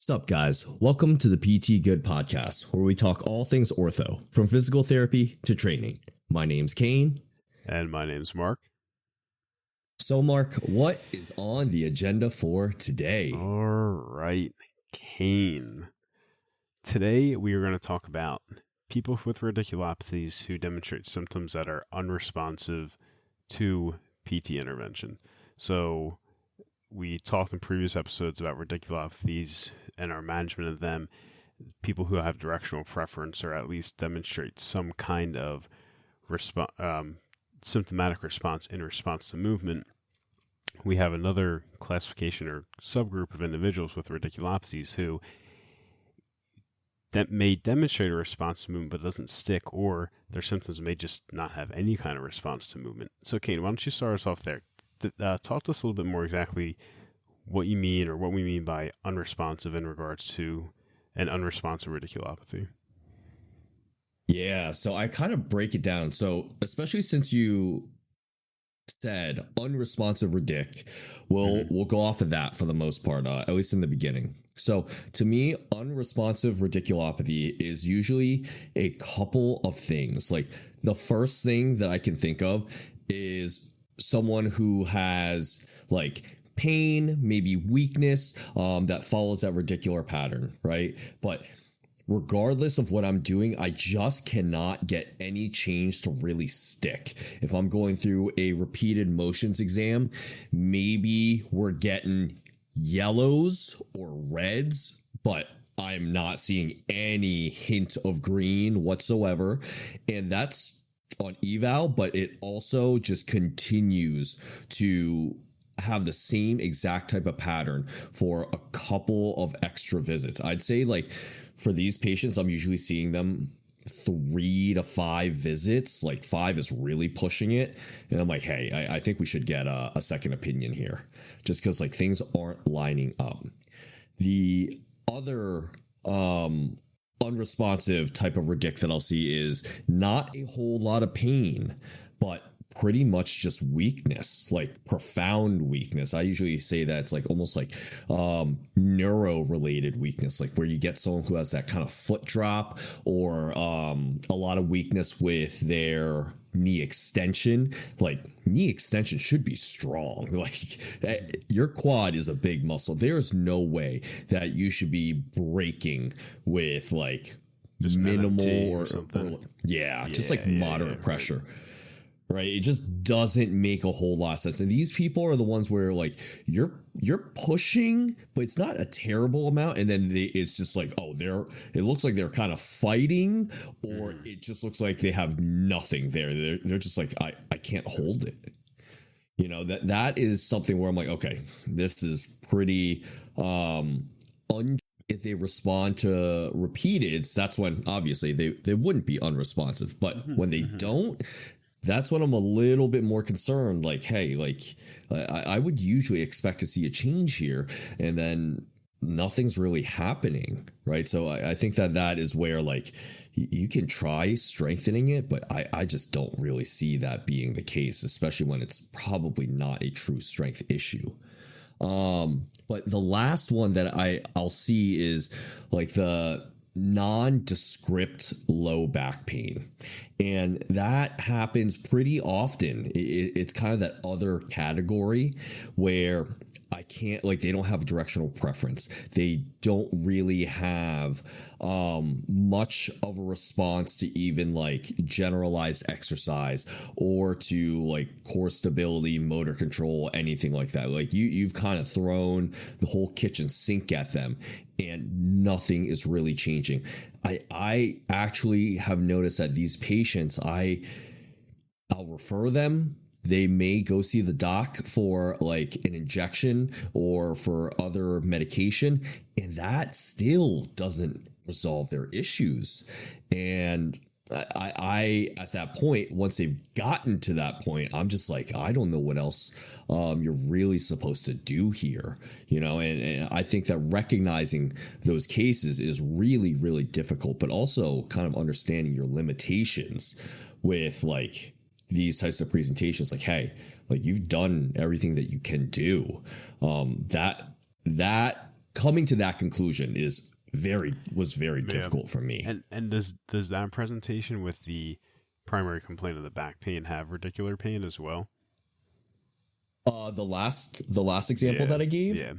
What's up, guys? Welcome to the PT Good podcast, where we talk all things ortho, from physical therapy to training. My name's Kane. And my name's Mark. So, Mark, what is on the agenda for today? All right, Kane. Today we are going to talk about people with radiculopathies who demonstrate symptoms that are unresponsive to PT intervention. So we talked in previous episodes about radiculopathies and our management of them. People who have directional preference or at least demonstrate some kind of symptomatic response in response to movement. We have another classification or subgroup of individuals with radiculopathies who that may demonstrate a response to movement but doesn't stick, or their symptoms may just not have any kind of response to movement. So, Kane, why don't you start us off there? Talk to us a little bit more exactly what you mean or what we mean by unresponsive in regards to an unresponsive radiculopathy. Yeah, so I kind of break it down. So especially since you said unresponsive radic, we'll go off of that for the most part, at least in the beginning. So to me, unresponsive radiculopathy is usually a couple of things. Like the first thing that I can think of is someone who has like pain, maybe weakness, that follows that radicular pattern, right? But regardless of what I'm doing, I just cannot get any change to really stick. If I'm going through a repeated motions exam, maybe we're getting yellows or reds, but I'm not seeing any hint of green whatsoever. And that's on eval, but it also just continues to have the same exact type of pattern for a couple of extra visits. I'd say like for these patients, I'm usually seeing them 3 to 5 visits. Like 5 is really pushing it. And I'm like, hey, I think we should get a second opinion here, just because like things aren't lining up. The other unresponsive type of radic that I'll see is not a whole lot of pain, but pretty much just weakness, like profound weakness. I usually say that it's like almost like neuro related weakness, like where you get someone who has that kind of foot drop or a lot of weakness with their knee extension. Like knee extension should be strong. Like your quad is a big muscle. There's no way that you should be breaking with like just minimal or something. Just like moderate pressure. Right. It just doesn't make a whole lot of sense. And these people are the ones where like you're pushing, but it's not a terrible amount. And then it's just like, oh, it looks like they're kind of fighting, or it just looks like they have nothing there. They're just like, I can't hold it. You know, that is something where I'm like, okay, this is pretty if they respond to repeated, that's when obviously they wouldn't be unresponsive. But when they don't, that's when I'm a little bit more concerned. Like, hey, like I would usually expect to see a change here, and then nothing's really happening, right? So I think that is where like you can try strengthening it, but I just don't really see that being the case, especially when it's probably not a true strength issue. But the last one that I'll see is like the nondescript low back pain, and that happens pretty often. It's kind of that other category where I can't, like, they don't have directional preference. They don't really have much of a response to even like generalized exercise or to like core stability, motor control, anything like that. Like you've kind of thrown the whole kitchen sink at them and nothing is really changing. I actually have noticed that these patients, I'll refer them. They may go see the doc for like an injection or for other medication, and that still doesn't resolve their issues. And I at that point, once they've gotten to that point, I'm just like, I don't know what else you're really supposed to do here, you know. And I think that recognizing those cases is really, really difficult, but also kind of understanding your limitations with like these types of presentations. Like, hey, like you've done everything that you can do. That coming to that conclusion was very difficult for me. And does that presentation with the primary complaint of the back pain have radicular pain as well? The last example that I gave, yeah,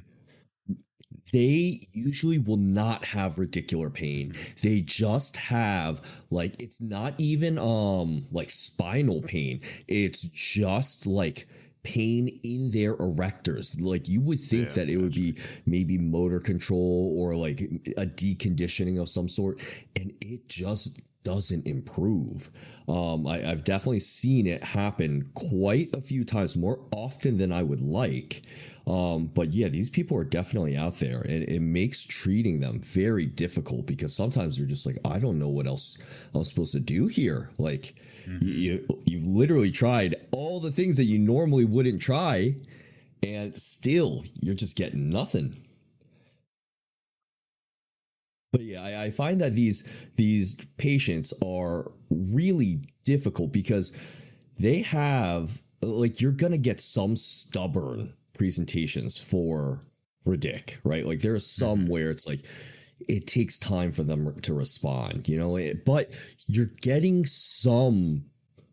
they usually will not have radicular pain. They just have like, it's not even like spinal pain. It's just like pain in their erectors. Like you would think that it would be maybe motor control or like a deconditioning of some sort, and it just doesn't improve. I've definitely seen it happen quite a few times, more often than I would like. But yeah, these people are definitely out there, and it makes treating them very difficult because sometimes you're just like, I don't know what else I'm supposed to do here. Like you've literally tried all the things that you normally wouldn't try, and still you're just getting nothing. But yeah, I find that these patients are really difficult because they have, like, you're gonna get some stubborn presentations for Radic, right? Like there are some where it's like it takes time for them to respond, but you're getting some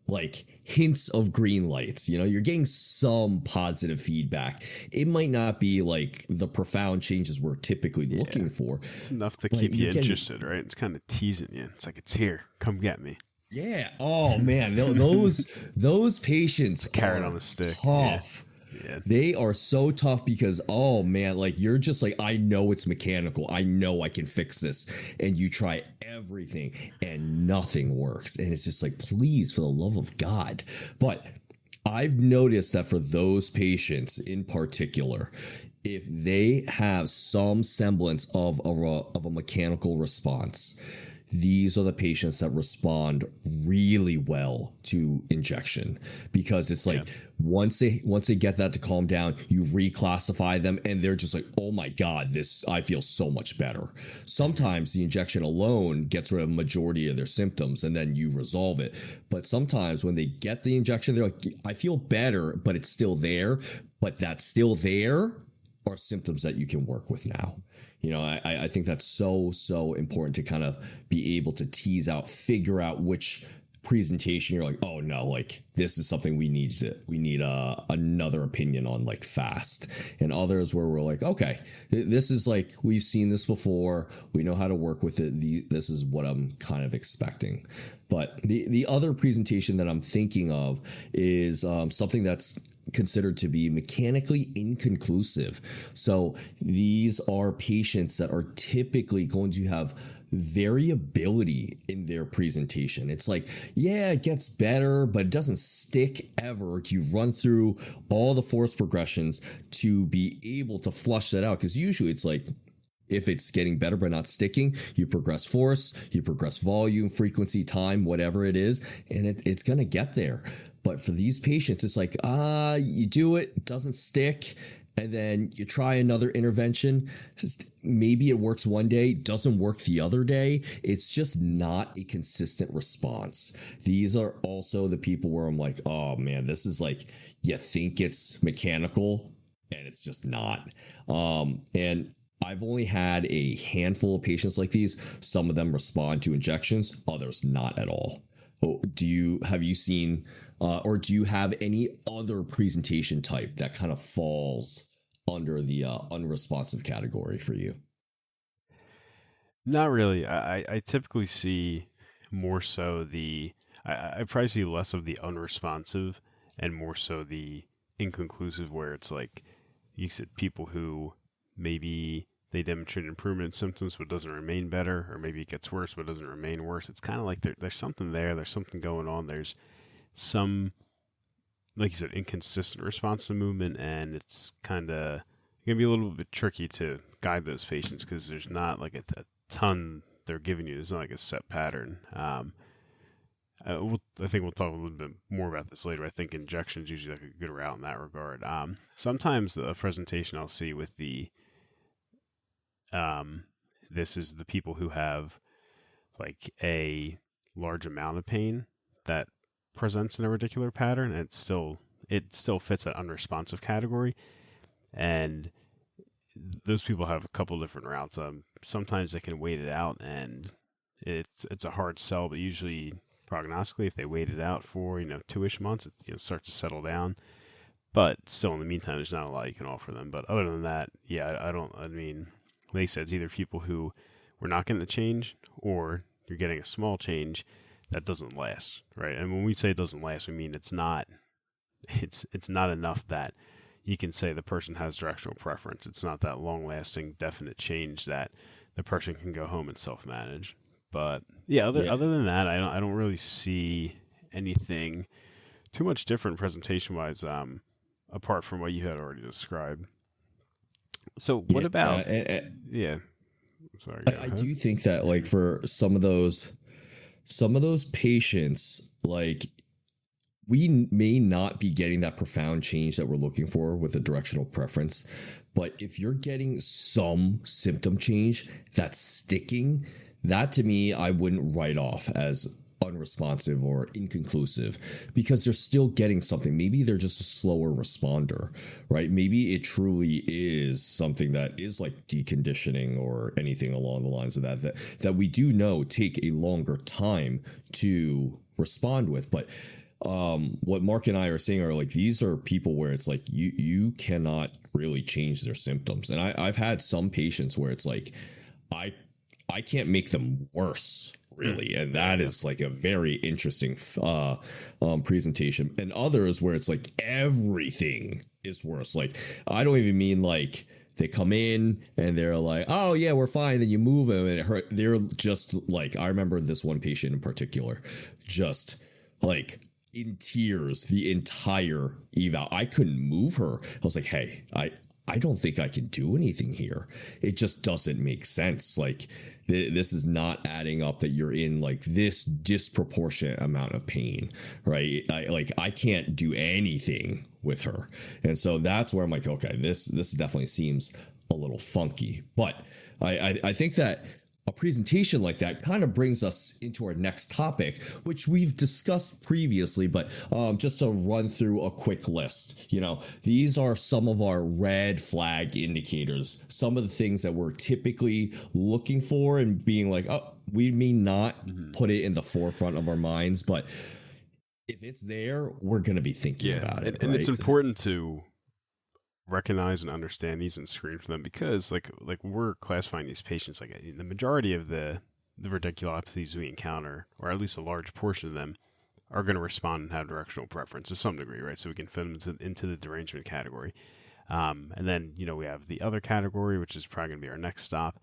like hints of green lights, you're getting some positive feedback. It might not be like the profound changes we're typically looking for. It's enough to keep you interested, right? It's kind of teasing you. It's like, it's here, come get me. Yeah. Oh man, those patients, carrot on the stick, tough. Yeah. They are so tough because, oh man, like you're just like, I know it's mechanical. I know I can fix this. And you try everything and nothing works. And it's just like, please, for the love of God. But I've noticed that for those patients in particular, if they have some semblance of a mechanical response, these are the patients that respond really well to injection, because it's like once they get that to calm down, you reclassify them and they're just like, oh my God, I feel so much better. Sometimes the injection alone gets rid of the majority of their symptoms and then you resolve it. But sometimes when they get the injection, they're like, I feel better, but it's still there. But that's still there are symptoms that you can work with now. I think that's so important to kind of be able to tease out, figure out which presentation you're like, oh no, like this is something we need another opinion on, like fast, and others where we're like, okay, this is like, we've seen this before, we know how to work with it, this is what I'm kind of expecting. But the other presentation that I'm thinking of is something that's considered to be mechanically inconclusive. So these are patients that are typically going to have variability in their presentation. It's like, yeah, it gets better, but it doesn't stick ever. You run through all the force progressions to be able to flush that out, because usually it's like, if it's getting better but not sticking, you progress force, you progress volume, frequency, time, whatever it is, and it's going to get there. But for these patients, it's like, you do it doesn't stick, and then you try another intervention. Just maybe it works one day, doesn't work the other day. It's just not a consistent response. These are also the people where I'm like, oh man, this is like, you think it's mechanical, and it's just not. And I've only had a handful of patients like these. Some of them respond to injections, others not at all. Have you seen, or do you have any other presentation type that kind of falls under the unresponsive category for you? Not really. I typically see more so I probably see less of the unresponsive and more so the inconclusive, where it's like, you said, people who maybe they demonstrate improvement in symptoms but doesn't remain better, or maybe it gets worse but doesn't remain worse. It's kind of like there's something there. There's something going on. There's some, like you said, inconsistent response to movement, and it's kind of going to be a little bit tricky to guide those patients because there's not like a ton they're giving you. There's not like a set pattern. I think we'll talk a little bit more about this later. I think injections usually like a good route in that regard. Sometimes the presentation I'll see with this is the people who have like a large amount of pain that presents in a radicular pattern, and it still fits that unresponsive category. And those people have a couple different routes. Sometimes they can wait it out, and it's a hard sell, but usually prognostically, if they wait it out for 2-ish months, it starts to settle down. But still, in the meantime, there's not a lot you can offer them. But other than that, yeah, I mean, like I said, it's either people who we're not getting a change, or you're getting a small change that doesn't last, right? And when we say it doesn't last, we mean it's not enough that you can say the person has directional preference. It's not that long-lasting, definite change that the person can go home and self-manage. But yeah, other than that, I don't really see anything too much different presentation-wise, apart from what you had already described. So what about? Yeah, sorry. I do think that like for some of those patients, like we may not be getting that profound change that we're looking for with a directional preference, but if you're getting some symptom change that's sticking, that to me I wouldn't write off as unresponsive or inconclusive, because they're still getting something. Maybe they're just a slower responder, right? Maybe it truly is something that is like deconditioning or anything along the lines of that we do know take a longer time to respond with. But what Mark and I are saying are like, these are people where it's like you cannot really change their symptoms. And I've had some patients where it's like I can't make them worse, really. And that is like a very interesting presentation. And others where it's like everything is worse. Like, I don't even mean like they come in and they're like, oh yeah, we're fine. Then you move them and it hurt. They're just like, I remember this one patient in particular, just like in tears the entire eval. I couldn't move her. I was like, hey, I don't think I can do anything here. It just doesn't make sense. Like this is not adding up that you're in like this disproportionate amount of pain, right? I can't do anything with her. And so that's where I'm like, okay, this definitely seems a little funky. But I think that a presentation like that kind of brings us into our next topic, which we've discussed previously, but just to run through a quick list. These are some of our red flag indicators, some of the things that we're typically looking for and being like, oh, we may not put it in the forefront of our minds, but if it's there, we're going to be thinking about it. And it's important to recognize and understand these and screen for them, because like we're classifying these patients, like the majority of the radiculopathies we encounter, or at least a large portion of them, are going to respond and have directional preference to some degree, right? So we can fit them into the derangement category. And then, we have the other category, which is probably going to be our next stop.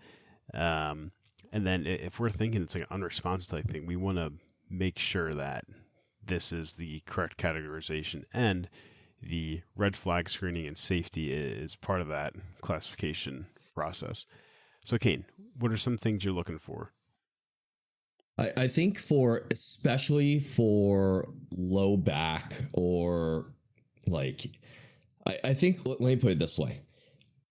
And then if we're thinking it's like an unresponsive type thing, we want to make sure that this is the correct categorization, and the red flag screening and safety is part of that classification process. So, Kane, what are some things you're looking for? I think especially for low back, or like, I think, let me put it this way.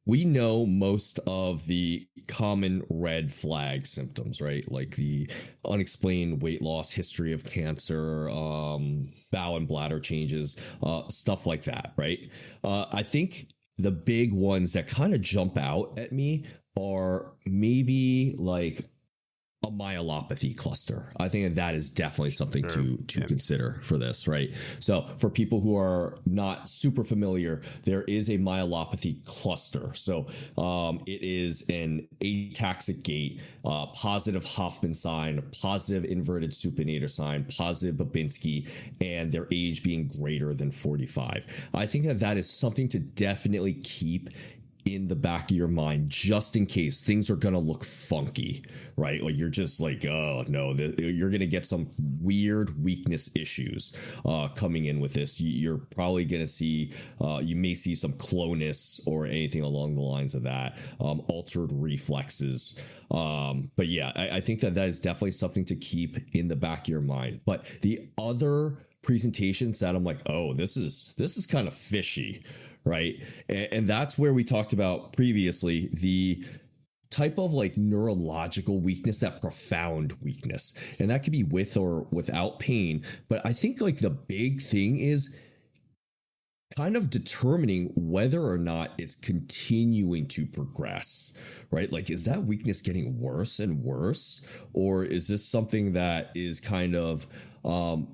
We know most of the common red flag symptoms, right? Like the unexplained weight loss, history of cancer, bowel and bladder changes, stuff like that, right? I think the big ones that kind of jump out at me are maybe like a myelopathy cluster. I think that is definitely something to consider for this, right? So for people who are not super familiar, there is a myelopathy cluster. So it is an ataxic gait, positive Hoffman sign, positive inverted supinator sign, positive Babinski, and their age being greater than 45. I think that is something to definitely keep in the back of your mind, just in case things are going to look funky, right? Like you're just like, oh no, you're going to get some weird weakness issues coming in with this. You're probably going to see, you may see some clonus or anything along the lines of that, altered reflexes. But yeah, I think that is definitely something to keep in the back of your mind. But the other presentations that I'm like, oh, this is kind of fishy, right? And that's where we talked about previously the type of like neurological weakness, that profound weakness. And that could be with or without pain. But I think like the big thing is kind of determining whether or not it's continuing to progress, right? Like, is that weakness getting worse and worse? Or is this something that is kind of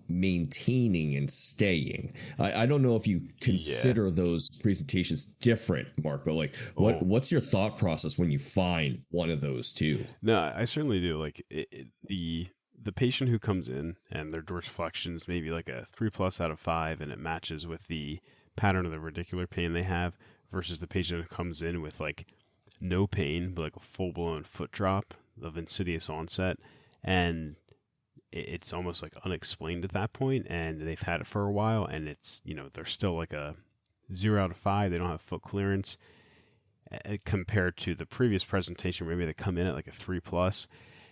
maintaining and staying? I don't know if you consider those presentations different, Mark, but like, what's your thought process when you find one of those two? No, I certainly do. Like the patient who comes in and their dorsiflexion is maybe like a 3+ out of 5, and it matches with the pattern of the radicular pain they have, versus the patient who comes in with like no pain, but like a full-blown foot drop of insidious onset, and it's almost like unexplained at that point, and they've had it for a while, and it's, they're still like a 0 out of 5. They don't have foot clearance, compared to the previous presentation, maybe they come in at like a 3+,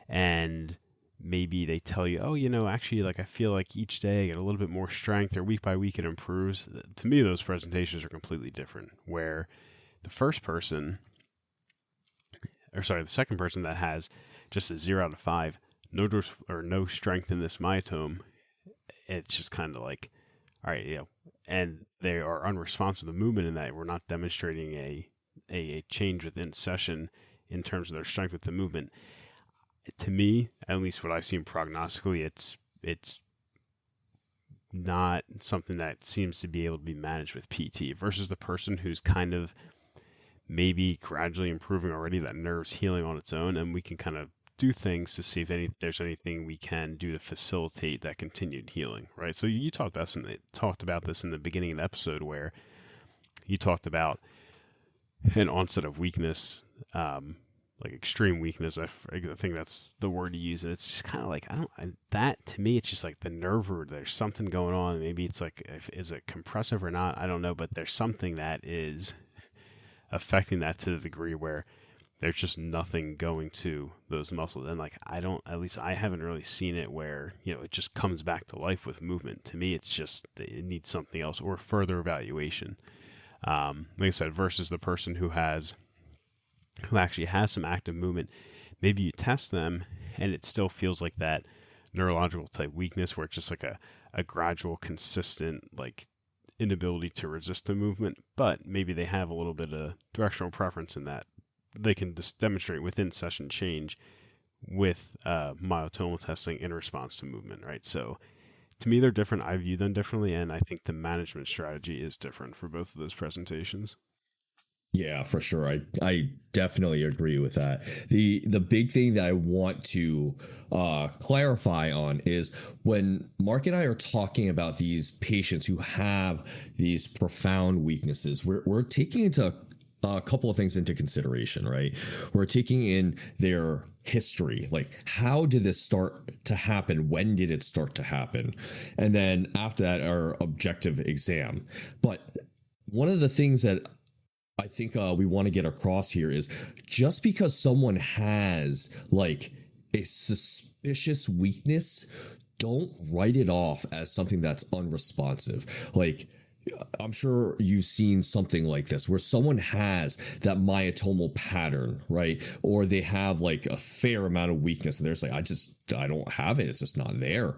and maybe they tell you, oh, actually, like, I feel like each day I get a little bit more strength, or week by week it improves. To me, those presentations are completely different, where the second person that has just a 0 out of 5, no strength in this myotome, it's just kind of like, all right, and they are unresponsive to the movement, in that we're not demonstrating a change within session in terms of their strength with the movement. To me, at least what I've seen prognostically, it's not something that seems to be able to be managed with PT, versus the person who's kind of maybe gradually improving already, that nerve's healing on its own, and we can kind of do things to see if there's anything we can do to facilitate that continued healing, right? So you talked about this in the beginning of the episode, where you talked about an onset of weakness, like extreme weakness. I think that's the word you use. And it's just kind of like, that to me, it's just like the nerve root. There's something going on. Maybe it's like, is it compressive or not? I don't know, but there's something that is affecting that to the degree where there's just nothing going to those muscles. And like, at least I haven't really seen it where, it just comes back to life with movement. To me, it's just, it needs something else or further evaluation. Like I said, versus the person who actually has some active movement. Maybe you test them and it still feels like that neurological type weakness, where it's just like a gradual, consistent, like, inability to resist the movement, but maybe they have a little bit of directional preference in that they can just demonstrate within session change with myotomal testing in response to movement, right? So to me, they're different. I view them differently, and I think the management strategy is different for both of those presentations. Yeah, for sure. I definitely agree with that. The big thing that I want to clarify on is, when Mark and I are talking about these patients who have these profound weaknesses, we're taking into a couple of things into consideration, right? We're taking in their history, like, how did this start to happen? When did it start to happen? And then after that, our objective exam. But one of the things that I think we want to get across here is, just because someone has like a suspicious weakness, don't write it off as something that's unresponsive. Like, I'm sure you've seen something like this, where someone has that myotomal pattern, right? Or they have like a fair amount of weakness, and they're just like, I don't have it. It's just not there.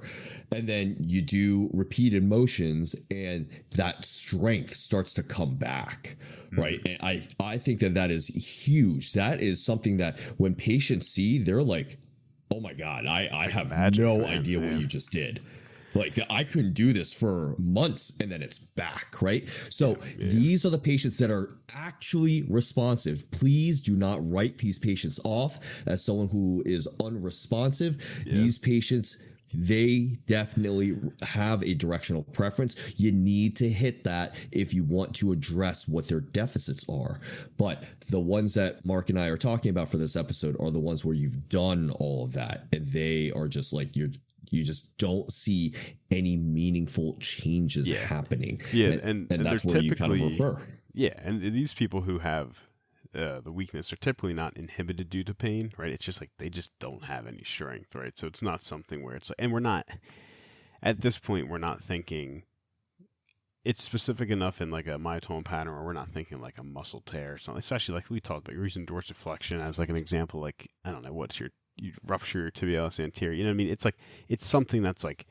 And then you do repeated motions and that strength starts to come back, right? And I think that is huge. That is something that when patients see, they're like, oh my God, I have no idea what you just did. Like, I couldn't do this for months, and then it's back, right? So these are the patients that are actually responsive. Please do not write these patients off as someone who is unresponsive. Yeah. These patients, they definitely have a directional preference. You need to hit that if you want to address what their deficits are. But the ones that Mark and I are talking about for this episode are the ones where you've done all of that, and they are just like, you just don't see any meaningful changes happening. Yeah, and that's where you kind of refer. Yeah, and these people who have the weakness are typically not inhibited due to pain, right? It's just like they just don't have any strength, right? So it's not something where it's like, and we're not, at this point, we're not thinking it's specific enough in like a myotomal pattern, or we're not thinking like a muscle tear or something, especially like we talked about, you're using dorsiflexion as like an example, like, I don't know, you rupture your tibialis anterior, you know what I mean? It's like, it's something that's like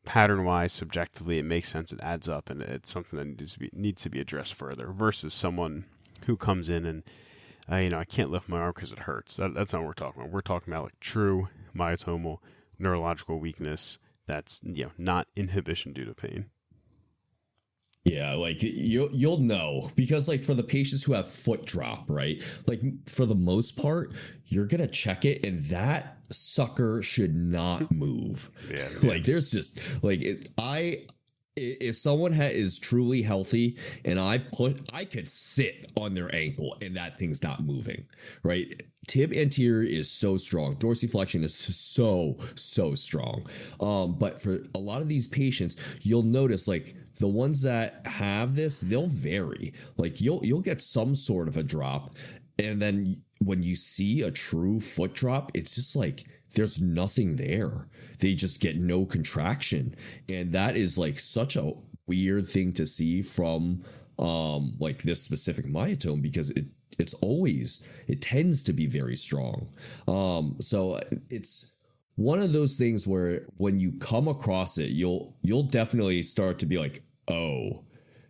pattern wise, subjectively, it makes sense. It adds up, and it's something that needs to be addressed further. Versus someone who comes in and I can't lift my arm because it hurts. That's not what we're talking about. We're talking about like true myotomal neurological weakness. That's not inhibition due to pain. Yeah, like you'll know, because like for the patients who have foot drop, right? Like for the most part, you're gonna check it, and that sucker should not move. Yeah. Like there's just like if someone is truly healthy and I could sit on their ankle and that thing's not moving, right? Tib anterior is so strong. Dorsiflexion is so strong. But for a lot of these patients, you'll notice like the ones that have this, they'll vary. Like you'll get some sort of a drop, and then when you see a true foot drop, it's just like there's nothing there. They just get no contraction. And that is like such a weird thing to see from like this specific myotome, because it tends to be very strong. So it's one of those things where when you come across it, you'll definitely start to be like, oh,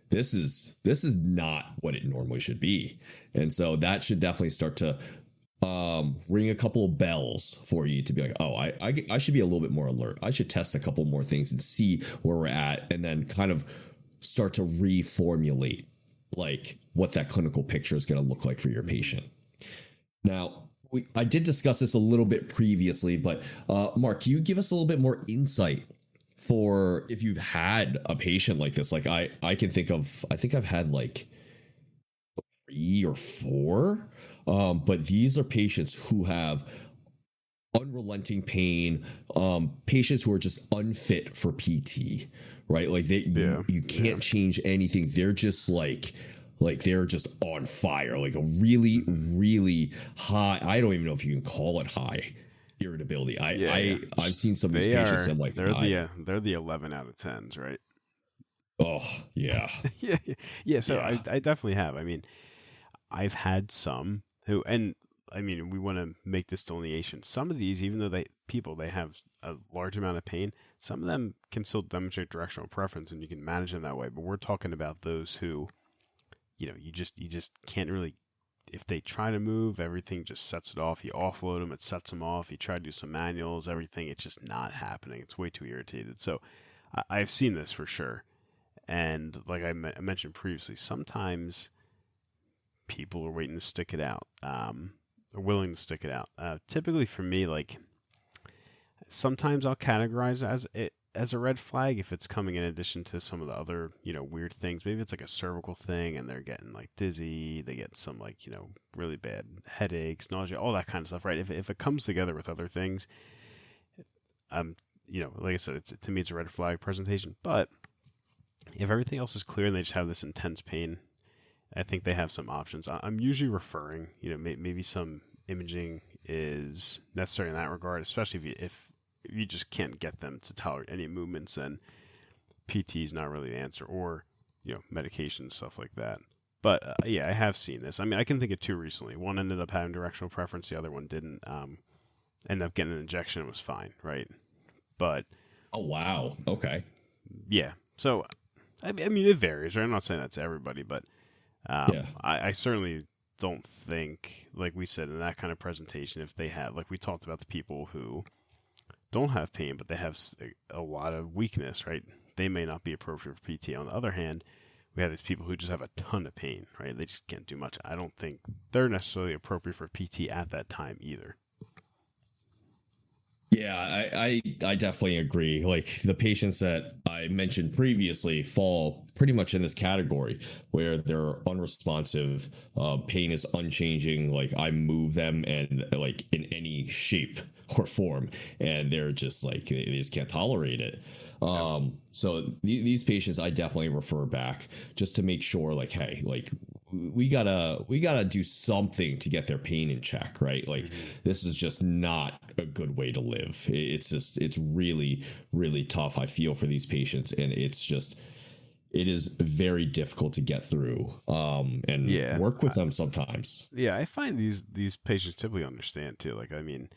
this is not what it normally should be. And so that should definitely start to ring a couple of bells for you to be like, oh, I should be a little bit more alert. I should test a couple more things and see where we're at, and then kind of start to reformulate like what that clinical picture is going to look like for your patient. Now, I did discuss this a little bit previously, but Mark, can you give us a little bit more insight for if you've had a patient like this? Like I think I've had like 3 or 4. But these are patients who have unrelenting pain, patients who are just unfit for PT, right? Like you can't change anything. They're just like they're just on fire, like a really, really high. I don't even know if you can call it high irritability. I've seen some of these patients. I'm like, they're the 11 out of 10s, right? Oh yeah. yeah. So yeah. I definitely have. I mean, I've had some who, and I mean, we want to make this delineation. Some of these, even though they have a large amount of pain, some of them can still demonstrate directional preference, and you can manage them that way. But we're talking about those who, you just can't really. If they try to move, everything just sets it off. You offload them, it sets them off. You try to do some manuals, everything, it's just not happening. It's way too irritated. So I've seen this for sure. And like I mentioned previously, sometimes people are waiting to stick it out, are willing to stick it out. Typically for me, like sometimes I'll categorize as a red flag if it's coming in addition to some of the other, weird things. Maybe it's like a cervical thing and they're getting like dizzy, they get some like, really bad headaches, nausea, all that kind of stuff, right? If it comes together with other things, like I said, to me it's a red flag presentation. But if everything else is clear and they just have this intense pain, I think they have some options. I'm usually referring, maybe some imaging is necessary in that regard, especially if you just can't get them to tolerate any movements, then PT is not really the answer, or, medication, stuff like that. But yeah, I have seen this. I mean, I can think of 2 recently. One ended up having directional preference. The other one didn't. Ended up getting an injection. It was fine, right? But oh wow, okay, yeah. So I mean, it varies, right? I'm not saying that's everybody, but I certainly don't think, like we said in that kind of presentation, if they have, like we talked about the people who don't have pain, but they have a lot of weakness, right? They may not be appropriate for PT. On the other hand, we have these people who just have a ton of pain, right? They just can't do much. I don't think they're necessarily appropriate for PT at that time either. Yeah, I definitely agree. Like the patients that I mentioned previously fall pretty much in this category where they're unresponsive, pain is unchanging. Like I move them and like in any shape or form, and they're just like they just can't tolerate it. So these patients I definitely refer back just to make sure, like, hey, like we gotta do something to get their pain in check, right? Like this is just not a good way to live. It's really, really tough. I feel for these patients, and it is very difficult to get through and work with them sometimes. Yeah, I find these patients typically understand too. Like, I mean,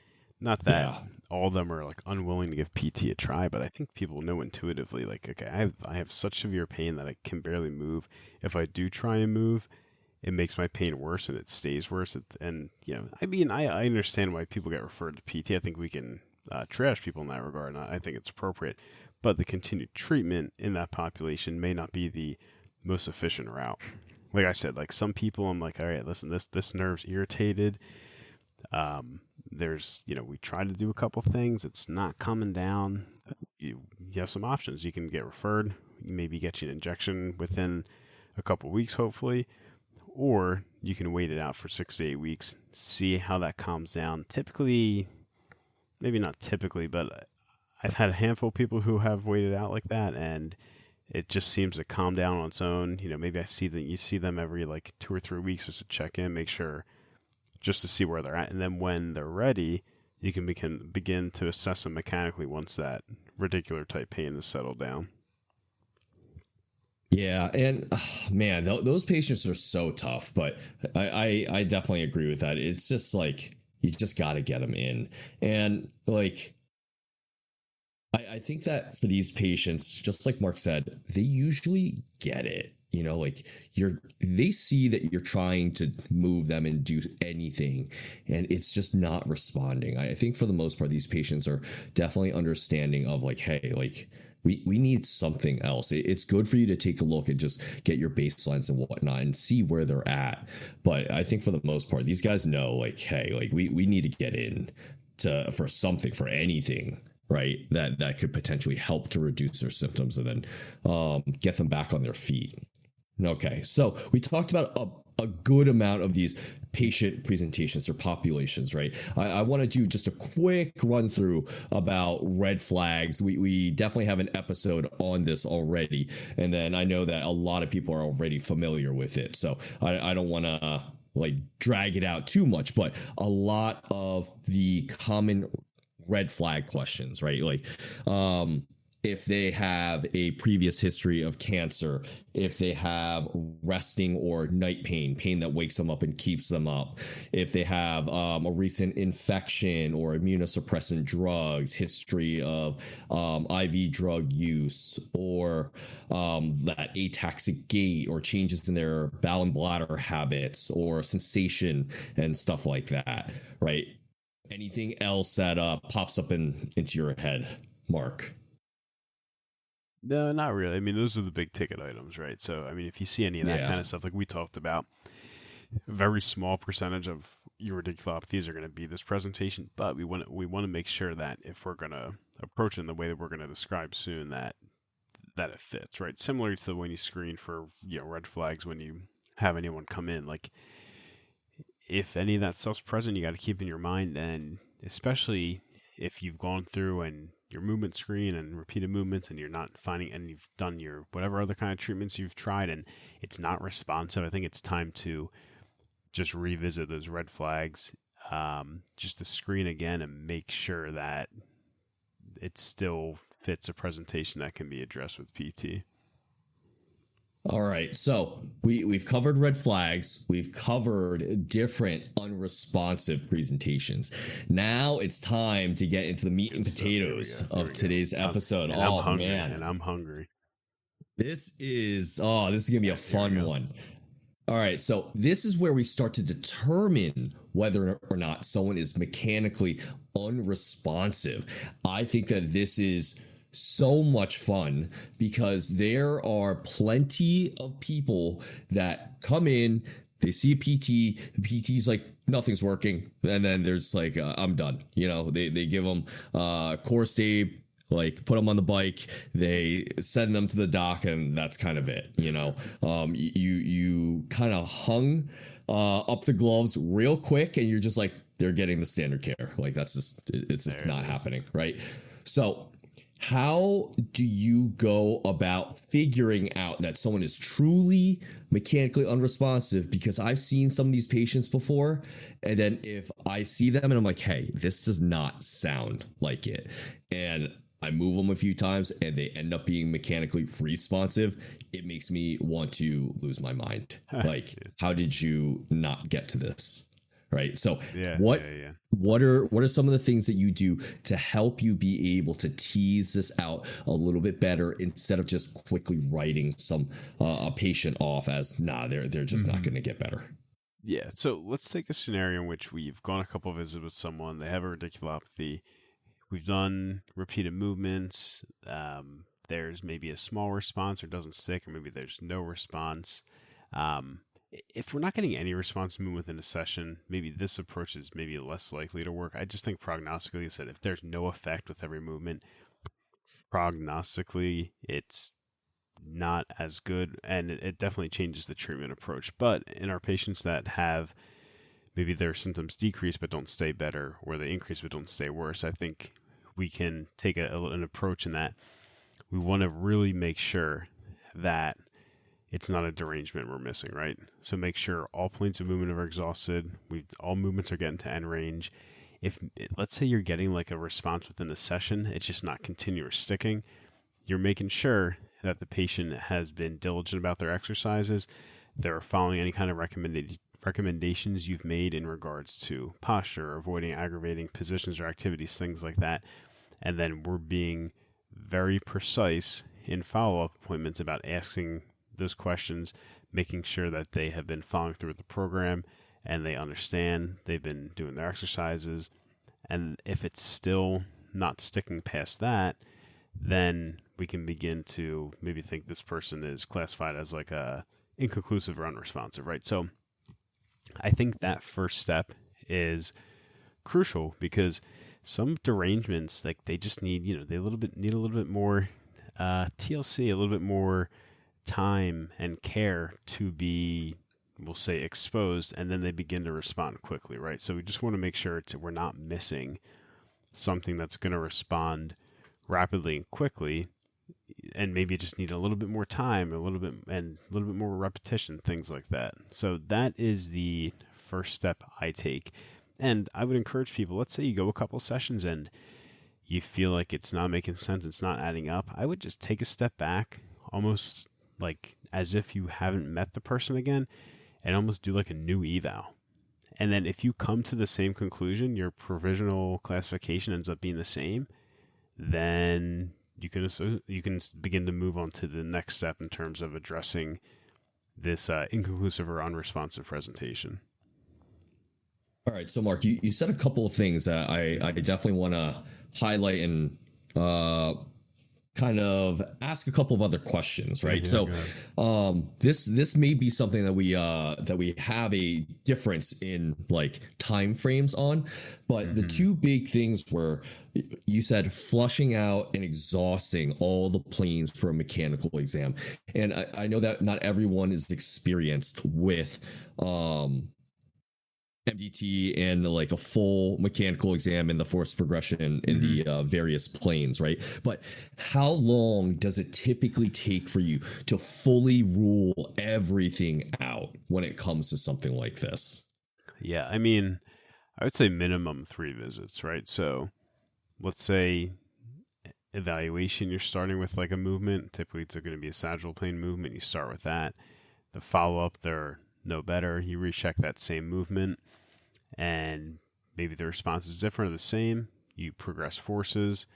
Not that Yeah. all of them are like unwilling to give PT a try, but I think people know intuitively, like, okay, I have such severe pain that I can barely move. If I do try and move, it makes my pain worse and it stays worse. And, I mean, I understand why people get referred to PT. I think we can trash people in that regard, and I think it's appropriate. But the continued treatment in that population may not be the most efficient route. Like I said, like some people, I'm like, all right, listen, this nerve's irritated. We try to do a couple things. It's not coming down. You have some options. You can get referred, maybe get you an injection within a couple weeks, hopefully, or you can wait it out for 6 to 8 weeks, see how that calms down. Typically, maybe not typically, but I've had a handful of people who have waited out like that, and it just seems to calm down on its own. Maybe you see them every like 2 or 3 weeks just to check in, make sure, just to see where they're at. And then when they're ready, you can begin to assess them mechanically once that radicular type pain is settled down. Yeah, and man, those patients are so tough. But I definitely agree with that. It's just like you just got to get them in, and like I think that for these patients, just like Mark said, they usually get it. Like they see that you're trying to move them and do anything, and it's just not responding. I think for the most part, these patients are definitely understanding of like, hey, like we need something else. It's good for you to take a look and just get your baselines and whatnot and see where they're at. But I think for the most part, these guys know like, hey, like we need to get in for something, for anything, right? That could potentially help to reduce their symptoms and then get them back on their feet. Okay, so we talked about a good amount of these patient presentations or populations, right? I want to do just a quick run through about red flags. We definitely have an episode on this already, and then I know that a lot of people are already familiar with it, so I don't want to like drag it out too much, but a lot of the common red flag questions, right? Like, if they have a previous history of cancer, if they have resting or night pain that wakes them up and keeps them up, if they have a recent infection or immunosuppressant drugs, history of IV drug use, or that ataxic gait or changes in their bowel and bladder habits or sensation and stuff like that, right? Anything else that pops up into your head, Mark? No, not really. I mean, those are the big ticket items, right? So, I mean, if you see any of that kind of stuff, like we talked about, a very small percentage of your radiculopathies are going to be this presentation, but we want to make sure that if we're going to approach it in the way that we're going to describe soon, that it fits, right? Similar to when you screen for red flags when you have anyone come in, like if any of that stuff's present, you got to keep in your mind, and especially if you've gone through and your movement screen and repeated movements and you're not finding, and you've done your whatever other kind of treatments you've tried and it's not responsive, I think it's time to just revisit those red flags, just to screen again and make sure that it still fits a presentation that can be addressed with PT. All right, so we've covered red flags. We've covered different unresponsive presentations. Now it's time to get into the meat and potatoes of today's episode. I'm hungry. This is gonna be a fun one. All right, so this is where we start to determine whether or not someone is mechanically unresponsive. I think that this is so much fun because there are plenty of people that come in, they see a PT, the PT's like, nothing's working, and then there's like, I'm done. They give them core stay, like put them on the bike, they send them to the doc, and that's kind of it. You kind of hung up the gloves real quick, and you're just like, they're getting the standard care. Like it's just not happening, right? So how do you go about figuring out that someone is truly mechanically unresponsive? Because I've seen some of these patients before, and then if I see them and I'm like, hey, this does not sound like it, and I move them a few times and they end up being mechanically responsive, it makes me want to lose my mind. Like, how did you not get to this? right? So Yeah, what yeah, yeah. what are some of the things that you do to help you be able to tease this out a little bit better instead of just quickly writing some a patient off as they're just not going to get better. Yeah, so let's take a scenario in which we've gone a couple of visits with someone, they have a radiculopathy, we've done repeated movements, there's maybe a small response or doesn't stick, or maybe there's no response. If we're not getting any response movement within a session, maybe this approach is maybe less likely to work. I just think prognostically, I said, if there's no effect with every movement, prognostically, it's not as good, and it definitely changes the treatment approach. But in our patients that have maybe their symptoms decrease but don't stay better, or they increase but don't stay worse, I think we can take an approach in that we want to really make sure that it's not a derangement we're missing, right? So make sure all planes of movement are exhausted, all movements are getting to end range. If, let's say, you're getting like a response within the session, it's just not continuous sticking, you're making sure that the patient has been diligent about their exercises, they're following any kind of recommendations you've made in regards to posture, avoiding aggravating positions or activities, things like that. And then we're being very precise in follow-up appointments about asking those questions, making sure that they have been following through with the program and they understand they've been doing their exercises. And if it's still not sticking past that, then we can begin to maybe think this person is classified as like a inconclusive or unresponsive, right? So I think that first step is crucial, because some derangements, like, they just need, they need a little bit more TLC, a little bit more time and care to be, we'll say, exposed, and then they begin to respond quickly, right? So we just want to make sure we're not missing something that's going to respond rapidly and quickly, and maybe just need a little bit more time, a little bit more repetition, things like that. So that is the first step I take. And I would encourage people, let's say you go a couple sessions and you feel like it's not making sense, it's not adding up, I would just take a step back, almost like as if you haven't met the person again, and almost do like a new eval. And then if you come to the same conclusion, your provisional classification ends up being the same, then you can begin to move on to the next step in terms of addressing this inconclusive or unresponsive presentation. All right, so Mark, you said a couple of things that I definitely want to highlight and kind of ask a couple of other questions, right? Yeah, so this may be something that we have a difference in like time frames on, but the two big things were, you said, flushing out and exhausting all the planes for a mechanical exam. And I know that not everyone is experienced with MDT and like a full mechanical exam in the force progression in the various planes, right? But how long does it typically take for you to fully rule everything out when it comes to something like this? Yeah, I mean, I would say minimum 3 visits, right? So let's say evaluation, you're starting with like a movement. Typically, it's going to be a sagittal plane movement. You start with that. The follow-up, they're no better. You recheck that same movement, and maybe the response is different or the same. You progress forces.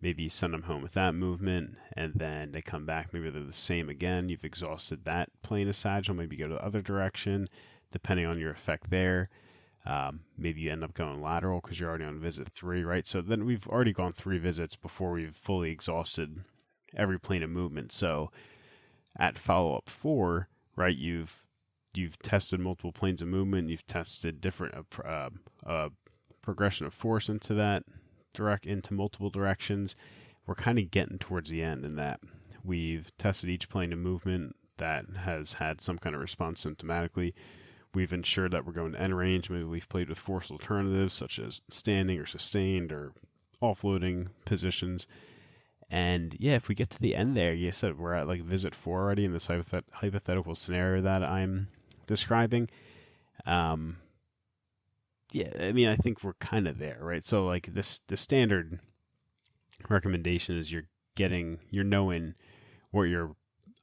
Maybe you send them home with that movement, and then they come back. Maybe they're the same again. You've exhausted that plane of sagittal. Maybe you go the other direction, depending on your effect there. Maybe you end up going lateral because you're already on visit 3, right? So then we've already gone 3 visits before we've fully exhausted every plane of movement. So at follow-up 4, right, you've tested multiple planes of movement. You've tested different progression of force into multiple directions. We're kind of getting towards the end in that we've tested each plane of movement that has had some kind of response symptomatically. We've ensured that we're going to end range. Maybe we've played with force alternatives such as standing or sustained or offloading positions. And yeah, if we get to the end there, you said we're at like visit 4 already in this hypothetical scenario that I'm describing. Yeah, I mean, I think we're kind of there, right? So like the standard recommendation is you're knowing what your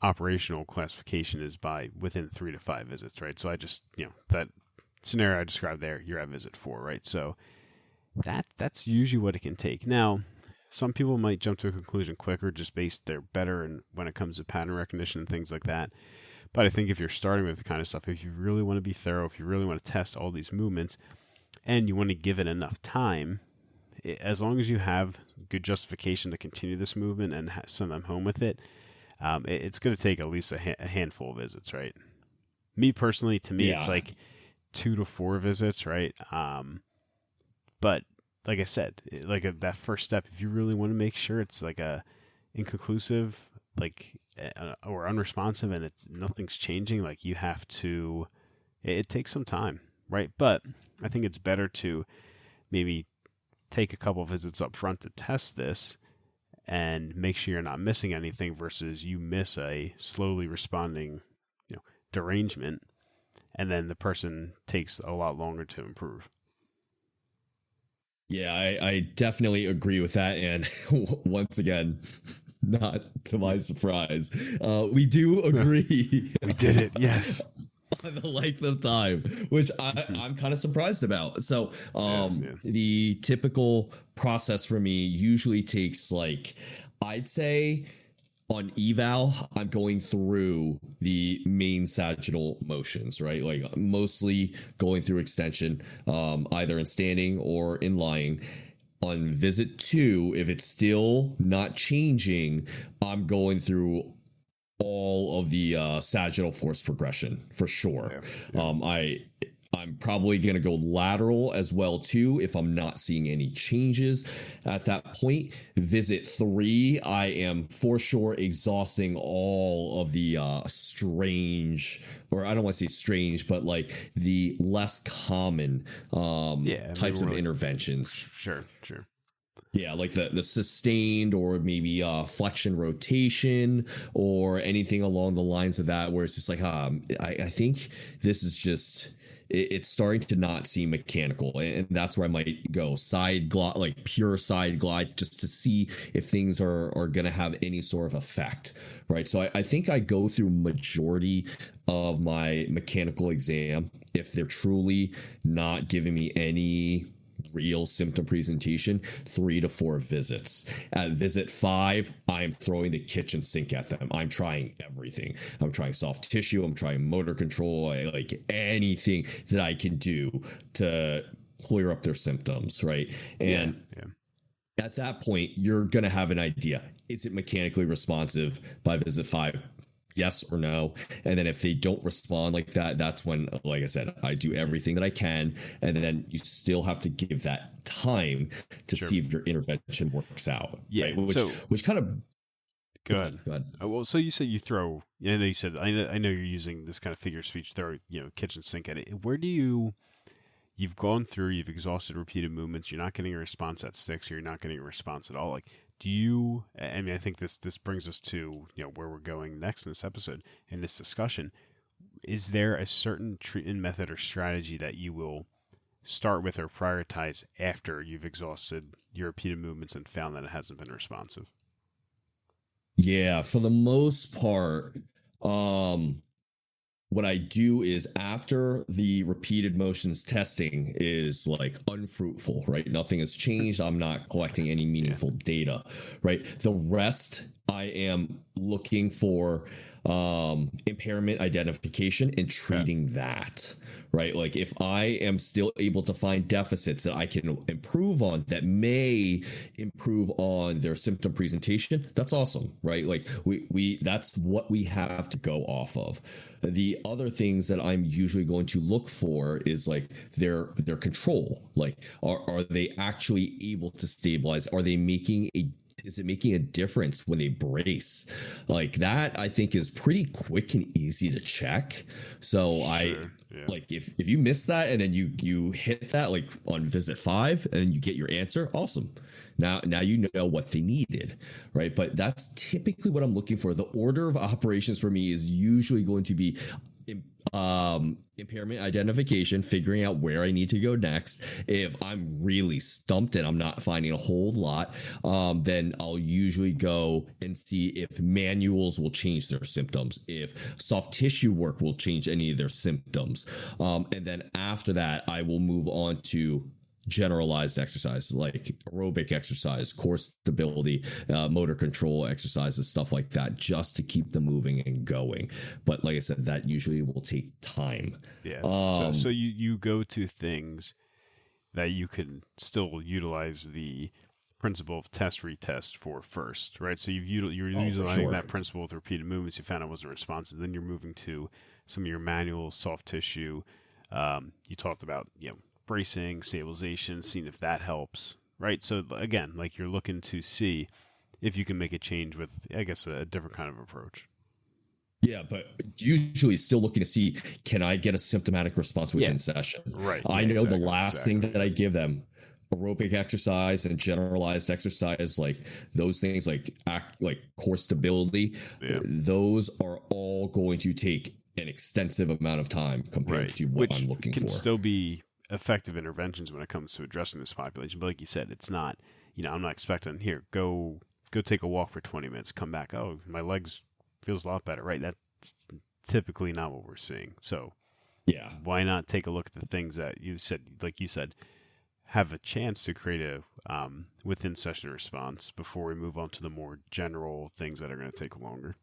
operational classification is by within 3 to 5 visits, right? So I just, that scenario I described there, you're at visit 4, right? So that's usually what it can take. Now, some people might jump to a conclusion quicker just based they're better and when it comes to pattern recognition and things like that. But I think if you're starting with the kind of stuff, if you really want to be thorough, if you really want to test all these movements and you want to give it enough time, as long as you have good justification to continue this movement and send them home with it, it's going to take at least a handful of visits, right? Me personally, to me, it's like 2 to 4 visits, right? But like I said, that first step, if you really want to make sure it's like a inconclusive, like or unresponsive, and nothing's changing, like you have to. It takes some time, right? But I think it's better to maybe take a couple visits up front to test this and make sure you're not missing anything versus you miss a slowly responding, derangement, and then the person takes a lot longer to improve. Yeah, I definitely agree with that. And once again, not to my surprise, we do agree. We did it, yes. On the length of time, which I'm kind of surprised about. So the typical process for me usually takes, like, I'd say on eval, I'm going through the main sagittal motions, right? Like mostly going through extension, either in standing or in lying. On visit 2, if it's still not changing, I'm going through all of the sagittal force progression for sure. I'm probably going to go lateral as well too if I'm not seeing any changes at that point. Visit 3, I am for sure exhausting all of the strange, or I don't want to say strange, but like the less common types of interventions. Sure. Yeah, like the sustained or maybe flexion rotation or anything along the lines of that, where it's just like, I think this is just, it's starting to not seem mechanical. And that's where I might go side glide, like pure side glide, just to see if things are going to have any sort of effect, right? So I think I go through majority of my mechanical exam if they're truly not giving me any real symptom presentation, 3 to 4 visits. At visit 5, I am throwing the kitchen sink at them. I'm trying everything. I'm trying soft tissue. I'm trying motor control, like anything that I can do to clear up their symptoms, right? And at that point, you're going to have an idea. Is it mechanically responsive by visit 5? Yes or no. And then if they don't respond like that, that's when, like I said, I do everything that I can. And then you still have to give that time to see if your intervention works out. Yeah. Right? Which kind of. Go ahead. Well, so you said you throw, I know you said, I know you're using this kind of figure of speech, throw, kitchen sink at it. Where do you've gone through, you've exhausted repeated movements, you're not getting a response that sticks, or you're not getting a response at all. Like, I think this brings us to, where we're going next in this episode, in this discussion. Is there a certain treatment method or strategy that you will start with or prioritize after you've exhausted your repeated movements and found that it hasn't been responsive? Yeah, for the most part, what I do is after the repeated motions testing is like unfruitful, right? Nothing has changed. I'm not collecting any meaningful data, right? The rest, I am looking for impairment identification and treating that, right? Like if I am still able to find deficits that I can improve on that may improve on their symptom presentation, that's awesome, right? Like we that's what we have to go off of. The other things that I'm usually going to look for is like their control. Like are they actually able to stabilize? Is it making a difference when they brace? Like that, I think is pretty quick and easy to check. So like if you miss that and then you hit that like on visit 5 and you get your answer, awesome. Now you know what they needed, right? But that's typically what I'm looking for. The order of operations for me is usually going to be impairment identification, figuring out where I need to go next. If I'm really stumped and I'm not finding a whole lot, then I'll usually go and see if manuals will change their symptoms, if soft tissue work will change any of their symptoms. And then after that, I will move on to generalized exercise like aerobic exercise, core stability, motor control exercises, stuff like that, just to keep them moving and going. But like I said, that usually will take time. Yeah. So you go to things that you can still utilize the principle of test retest for first, right? So you're utilizing that principle with repeated movements. You found it wasn't responsive. Then you're moving to some of your manual soft tissue. You talked about, bracing, stabilization, seeing if that helps, right? So again, like you're looking to see if you can make a change with, I guess, a different kind of approach. Yeah, but usually still looking to see, can I get a symptomatic response within session? Right. I know the last thing that I give them, aerobic exercise and generalized exercise, like those things, like core stability, those are all going to take an extensive amount of time compared to what I'm looking for. Can still be effective interventions when it comes to addressing this population. But like you said, it's not, I'm not expecting, here, go take a walk for 20 minutes, come back, oh, my legs feels a lot better, right? That's typically not what we're seeing. So yeah, why not take a look at the things that you said, like you said, have a chance to create a within session response before we move on to the more general things that are going to take longer.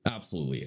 Absolutely.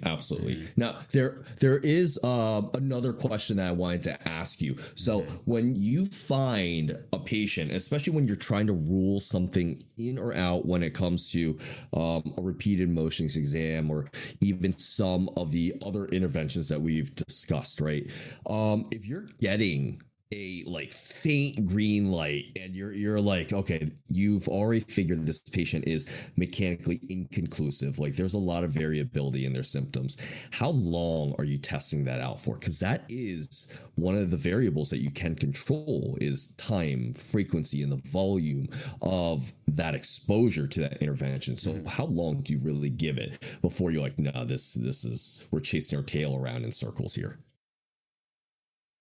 Now, there is another question that I wanted to ask you. So when you find a patient, especially when you're trying to rule something in or out when it comes to a repeated motions exam or even some of the other interventions that we've discussed, right? If you're getting a faint green light and you're like, okay, you've already figured this patient is mechanically inconclusive, like there's a lot of variability in their symptoms, how long are you testing that out for? Because that is one of the variables that you can control, is time, frequency, and the volume of that exposure to that intervention. So how long do you really give it before you're like, no, this is, we're chasing our tail around in circles here?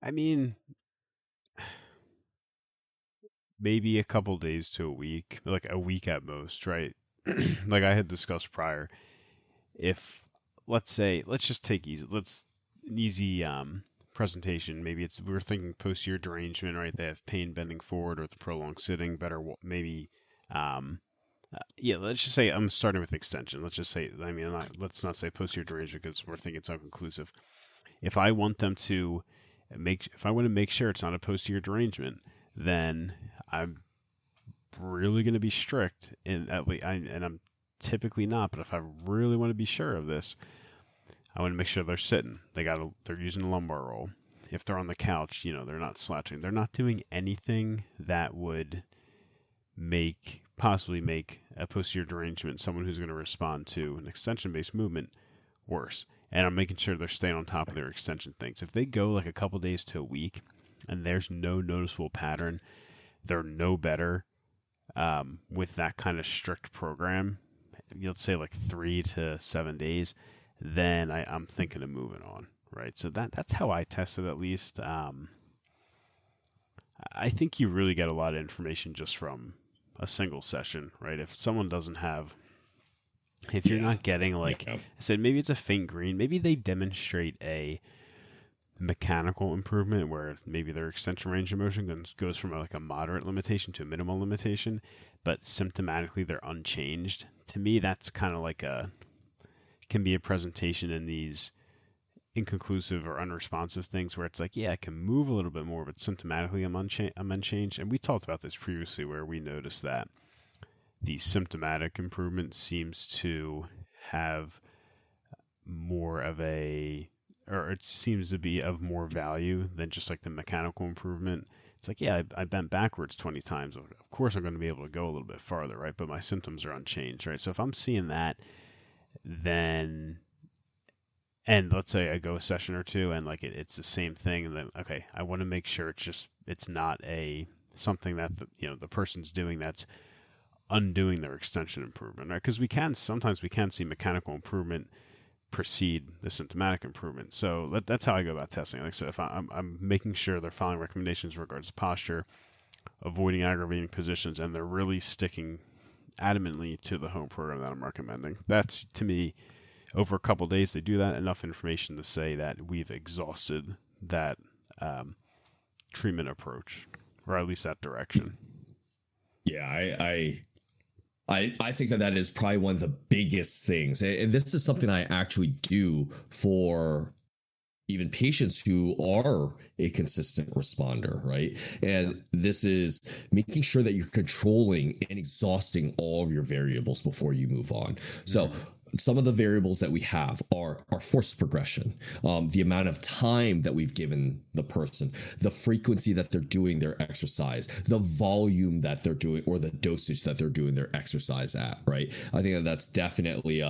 I mean, maybe a couple days to a week, like a week at most, right? Like I had discussed prior, if let's just take an easy presentation. Maybe we're thinking posterior derangement, right? They have pain bending forward or the prolonged sitting. Maybe let's just say I'm starting with extension. Let's just say, let's not say posterior derangement because we're thinking it's unconclusive. If I want to make sure it's not a posterior derangement, then I'm really going to be strict and I'm typically not, but if I really want to be sure of this, I want to make sure they're sitting. They're using a lumbar roll. If they're on the couch, they're not slouching. They're not doing anything that would possibly make a posterior derangement, someone who's going to respond to an extension-based movement, worse. And I'm making sure they're staying on top of their extension things. If they go like a couple days to a week and there's no noticeable pattern, they're no better with that kind of strict program, let's say like 3 to 7 days, then I'm thinking of moving on, right? So that's how I test it, at least. I think you really get a lot of information just from a single session, right? If you're not getting I said, maybe it's a faint green, maybe they demonstrate a mechanical improvement where maybe their extension range of motion goes from a moderate limitation to a minimal limitation, but symptomatically they're unchanged. To me, that's kind of can be a presentation in these inconclusive or unresponsive things where it's like, yeah, I can move a little bit more, but symptomatically I'm unchanged. And we talked about this previously where we noticed that the symptomatic improvement seems to have more of it seems to be of more value than just like the mechanical improvement. It's like, yeah, I bent backwards 20 times. Of course, I'm going to be able to go a little bit farther, right? But my symptoms are unchanged, right? So if I'm seeing that, then, and let's say I go a session or two and it's the same thing, and then, okay, I want to make sure it's not something that the person's doing that's undoing their extension improvement, right? Because sometimes we can see mechanical improvement precede the symptomatic improvement. So that's how I go about testing. Like I said, if I'm making sure they're following recommendations in regards to posture, avoiding aggravating positions, and they're really sticking adamantly to the home program that I'm recommending. That's, to me, over a couple of days, they do that, enough information to say that we've exhausted that treatment approach, or at least that direction. Yeah, I think that is probably one of the biggest things. And this is something I actually do for even patients who are a consistent responder, right? And this is making sure that you're controlling and exhausting all of your variables before you move on. So some of the variables that we have are force progression, the amount of time that we've given the person, the frequency that they're doing their exercise, the volume that they're doing, or the dosage that they're doing their exercise at, right? I think that's definitely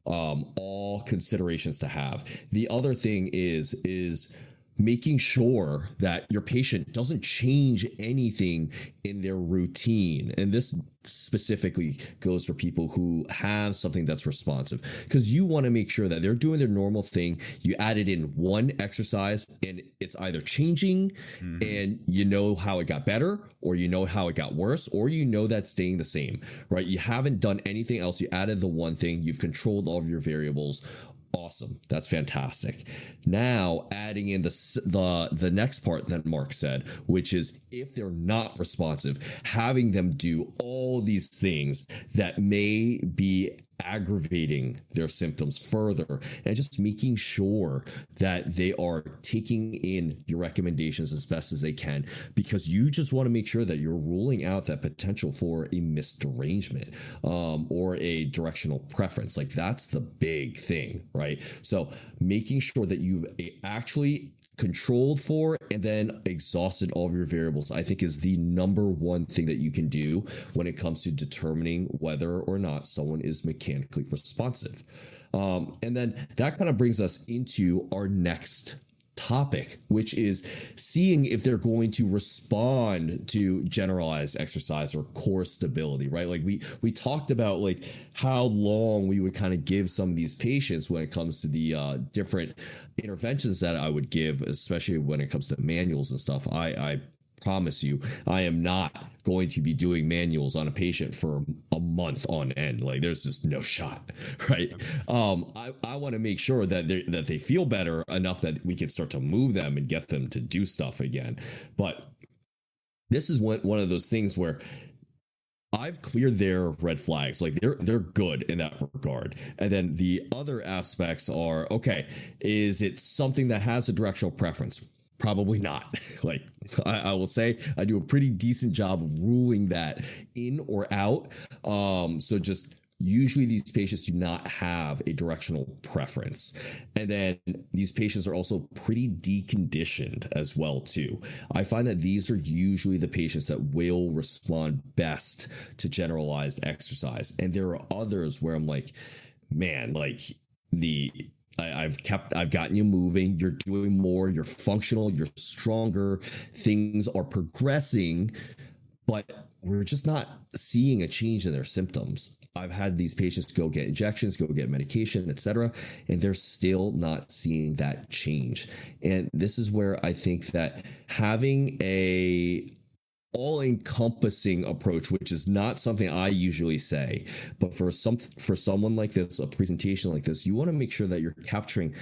all considerations to have. The other thing is making sure that your patient doesn't change anything in their routine. And this specifically goes for people who have something that's responsive, because you want to make sure that they're doing their normal thing. You added in one exercise and it's either changing and you know how it got better, or you know how it got worse, or you know that's staying the same, right? You haven't done anything else. You added the one thing. You've controlled all of your variables. Awesome. That's fantastic. Now adding in the next part that Mark said, which is if they're not responsive, having them do all these things that may be aggravating their symptoms further, and just making sure that they are taking in your recommendations as best as they can, because you just want to make sure that you're ruling out that potential for a misderangement or a directional preference. Like, that's the big thing, right? So making sure that you've actually controlled for and then exhausted all of your variables, I think, is the number one thing that you can do when it comes to determining whether or not someone is mechanically responsive. And then that kind of brings us into our next topic, which is seeing if they're going to respond to generalized exercise or core stability, right? Like we talked about like how long we would kind of give some of these patients when it comes to the different interventions that I would give, especially when it comes to manuals and stuff. I promise you, I am not going to be doing manuals on a patient for a month on end. Like, there's just no shot, right? I want to make sure that they feel better enough that we can start to move them and get them to do stuff again. But this is one of those things where I've cleared their red flags. Like, they're good in that regard. And then the other aspects are, okay, is it something that has a directional preference? Probably not. Like, I will say I do a pretty decent job of ruling that in or out. So just usually these patients do not have a directional preference. And then these patients are also pretty deconditioned as well too. I find that these are usually the patients that will respond best to generalized exercise. And there are others where I'm like, man, like I've gotten you moving, you're doing more, you're functional, you're stronger, things are progressing, but we're just not seeing a change in their symptoms. I've had these patients go get injections, go get medication, etc., and they're still not seeing that change. And this is where I think that having a all-encompassing approach, which is not something I usually say, but for someone like this, a presentation like this, you want to make sure that you're capturing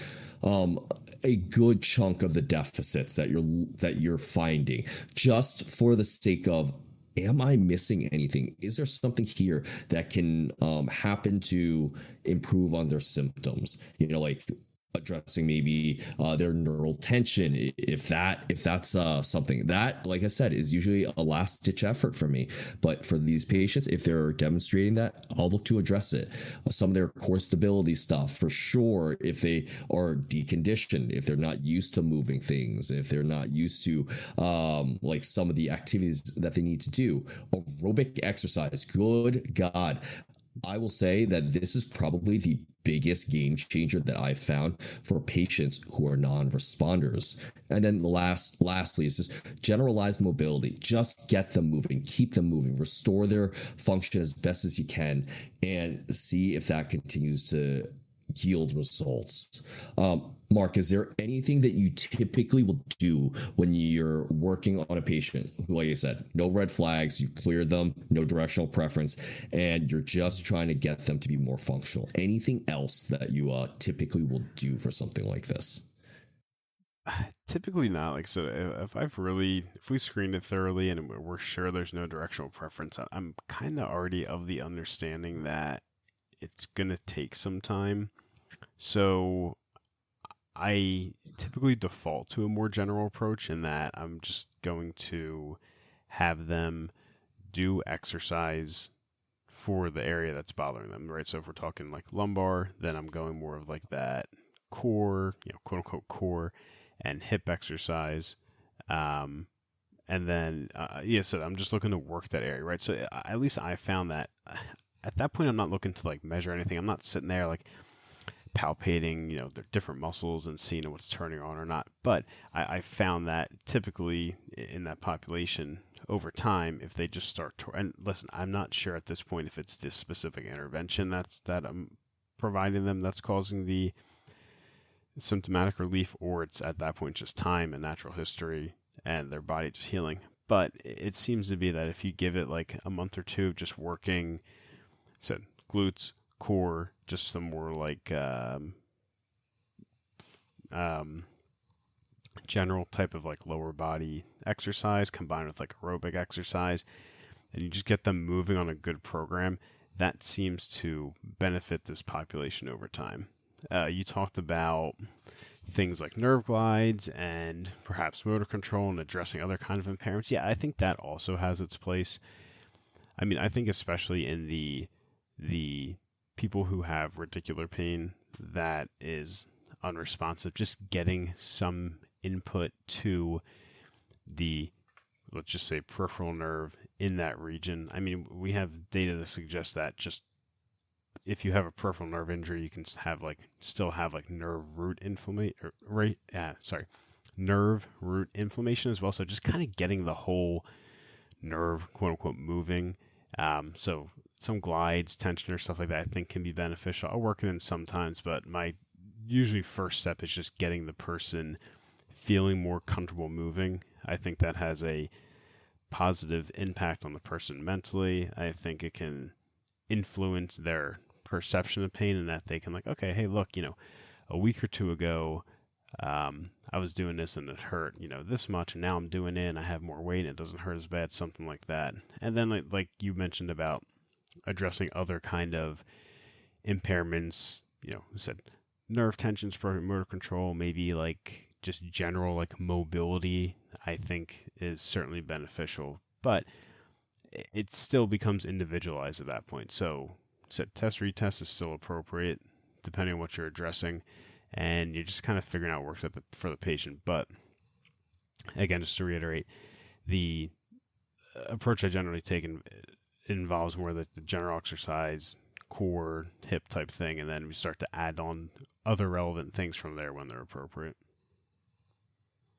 a good chunk of the deficits that you're finding, just for the sake of, am I missing anything? Is there something here that can happen to improve on their symptoms? You know, like addressing maybe their neural tension, if that's something that, like I said, is usually a last ditch effort for me. But for these patients, if they're demonstrating that, I'll look to address it. Some of their core stability stuff, for sure. If they are deconditioned, if they're not used to moving things, if they're not used to like some of the activities that they need to do, aerobic exercise, good God. I will say that this is probably the biggest game changer that I've found for patients who are non-responders. And then lastly is just generalized mobility. Just get them moving, keep them moving, restore their function as best as you can, and see if that continues to yield results. Mark, is there anything that you typically will do when you're working on a patient who, like I said, no red flags, you've cleared them, no directional preference, and you're just trying to get them to be more functional? Anything else that you typically will do for something like this? Typically not. Like, so if we screened it thoroughly and we're sure there's no directional preference, I'm kind of already of the understanding that it's going to take some time. So I typically default to a more general approach in that I'm just going to have them do exercise for the area that's bothering them, right? So if we're talking like lumbar, then I'm going more of like that core, quote unquote core and hip exercise. And then, so I'm just looking to work that area, right? So at least I found that at that point, I'm not looking to like measure anything. I'm not sitting there like palpating, their different muscles and seeing what's turning on or not. But I found that typically in that population over time, if they just start to, and listen, I'm not sure at this point if it's this specific intervention that I'm providing them that's causing the symptomatic relief, or it's at that point just time and natural history and their body just healing. But it seems to be that if you give it like a month or two of just working, said glutes, core, just some more like general type of like lower body exercise combined with like aerobic exercise, and you just get them moving on a good program, that seems to benefit this population over time. You talked about things like nerve glides and perhaps motor control and addressing other kind of impairments. Yeah, I think that also has its place. I mean, I think especially in the people who have radicular pain that is unresponsive, just getting some input to the, let's just say, peripheral nerve in that region. I mean, we have data that suggests that just if you have a peripheral nerve injury, you can still have nerve root inflammation, nerve root inflammation as well. So just kind of getting the whole nerve, quote unquote, moving. So some glides, tensioner, stuff like that, I think can be beneficial. I'll work it in sometimes, but my usually first step is just getting the person feeling more comfortable moving. I think that has a positive impact on the person mentally. I think it can influence their perception of pain, and that they can okay, hey, look, a week or two ago, I was doing this and it hurt, this much, and now I'm doing it and I have more weight and it doesn't hurt as bad, something like that. And then like you mentioned about addressing other kind of impairments, said nerve tensions, motor control, maybe like just general like mobility, I think is certainly beneficial, but it still becomes individualized at that point. So test retest is still appropriate depending on what you're addressing, and you're just kind of figuring out what works for the patient. But again, just to reiterate, the approach I generally take involves more the general exercise, core, hip type thing, and then we start to add on other relevant things from there when they're appropriate.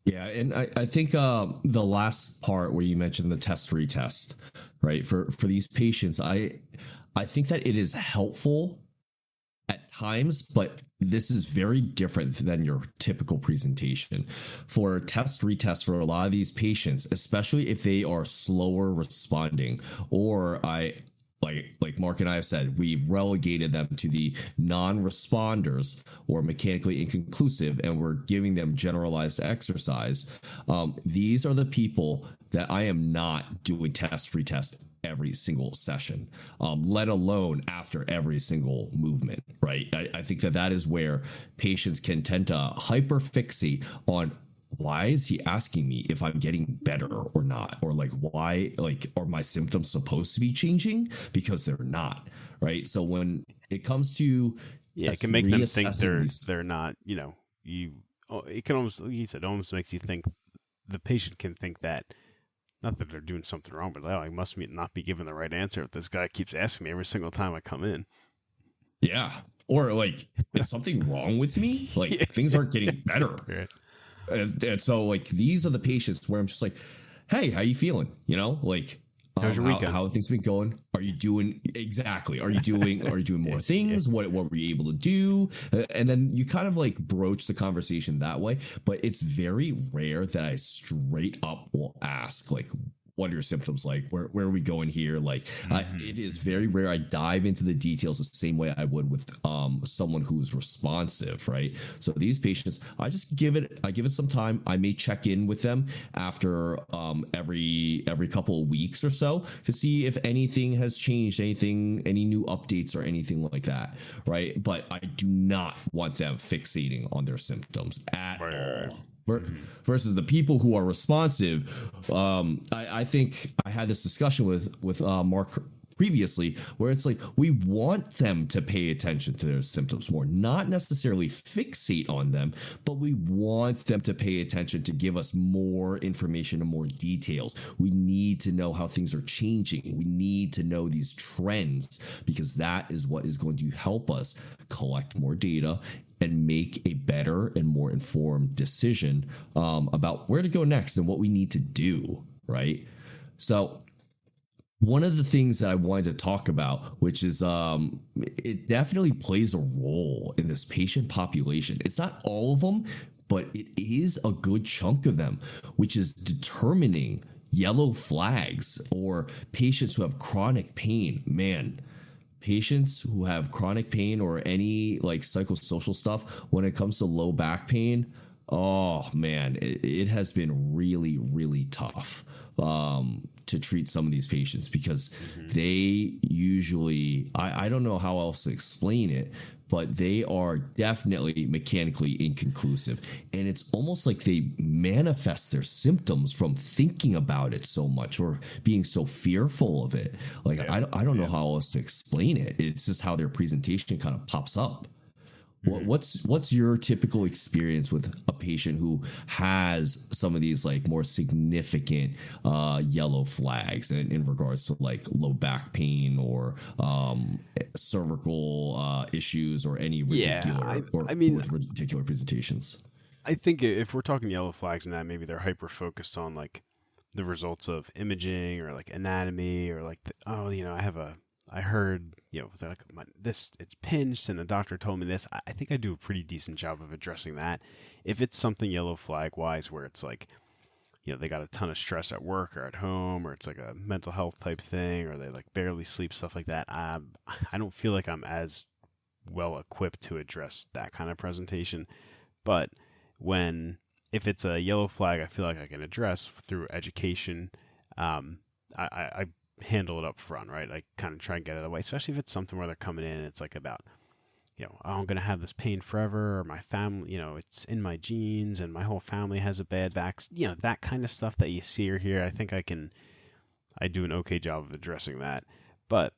Yeah, and I think the last part where you mentioned the test retest, right? For these patients, I think that it is helpful at times, but this is very different than your typical presentation. For test retest for a lot of these patients, especially if they are slower responding, or like Mark and I have said, we've relegated them to the non-responders or mechanically inconclusive, and we're giving them generalized exercise. These are the people that I am not doing test retest every single session, let alone after every single movement, right? I think that is where patients can tend to hyperfixate on, why is he asking me if I'm getting better or not? Or why, are my symptoms supposed to be changing? Because they're not, right? So when it comes to, it can make them think they're not, it can almost, like you said, almost makes you think, the patient can think that, not that they're doing something wrong, but I must not be giving the right answer if this guy keeps asking me every single time I come in. Yeah. Or is something wrong with me? Things aren't getting better. Right. And so these are the patients where I'm just like, hey, how you feeling? How's your weekend? How have things been going? Are you doing exactly? Are you doing more things? What were you able to do? And then you kind of like broach the conversation that way. But it's very rare that I straight up will ask like, what are your symptoms like? Where are we going here? Like, it is very rare. I dive into the details the same way I would with someone who's responsive, right? So these patients, I give it some time. I may check in with them after every couple of weeks or so to see if anything has changed, any new updates or anything like that, right? But I do not want them fixating on their symptoms at all. Versus the people who are responsive. I think I had this discussion with Mark previously, where it's like we want them to pay attention to their symptoms more, not necessarily fixate on them, but we want them to pay attention to give us more information and more details. We need to know how things are changing. We need to know these trends, because that is what is going to help us collect more data and make a better and more informed decision about where to go next and what we need to do, right? So one of the things that I wanted to talk about, which is it definitely plays a role in this patient population. It's not all of them, but it is a good chunk of them, which is determining yellow flags or patients who have chronic pain. Man, patients who have chronic pain or any like psychosocial stuff, when it comes to low back pain, oh man, it has been really, really tough to treat some of these patients, because they usually, I don't know how else to explain it, but they are definitely mechanically inconclusive. And it's almost like they manifest their symptoms from thinking about it so much or being so fearful of it. Like, I don't know how else to explain it. It's just how their presentation kind of pops up. What's your typical experience with a patient who has some of these like more significant yellow flags in regards to like low back pain or cervical issues or any radicular radicular presentations? I think if we're talking yellow flags and that, maybe they're hyper focused on like the results of imaging or like anatomy or like I heard, they're like, it's pinched and the doctor told me this. I think I do a pretty decent job of addressing that. If it's something yellow flag wise where it's like, they got a ton of stress at work or at home, or it's like a mental health type thing, or they like barely sleep, stuff like that, I don't feel like I'm as well equipped to address that kind of presentation. But if it's a yellow flag, I feel like I can address through education. I handle it up front, right? I kind of try and get it out of the way, especially if it's something where they're coming in and it's like about, I'm going to have this pain forever, or my family, it's in my genes and my whole family has a bad back, that kind of stuff that you see or hear. I think I do an okay job of addressing that. But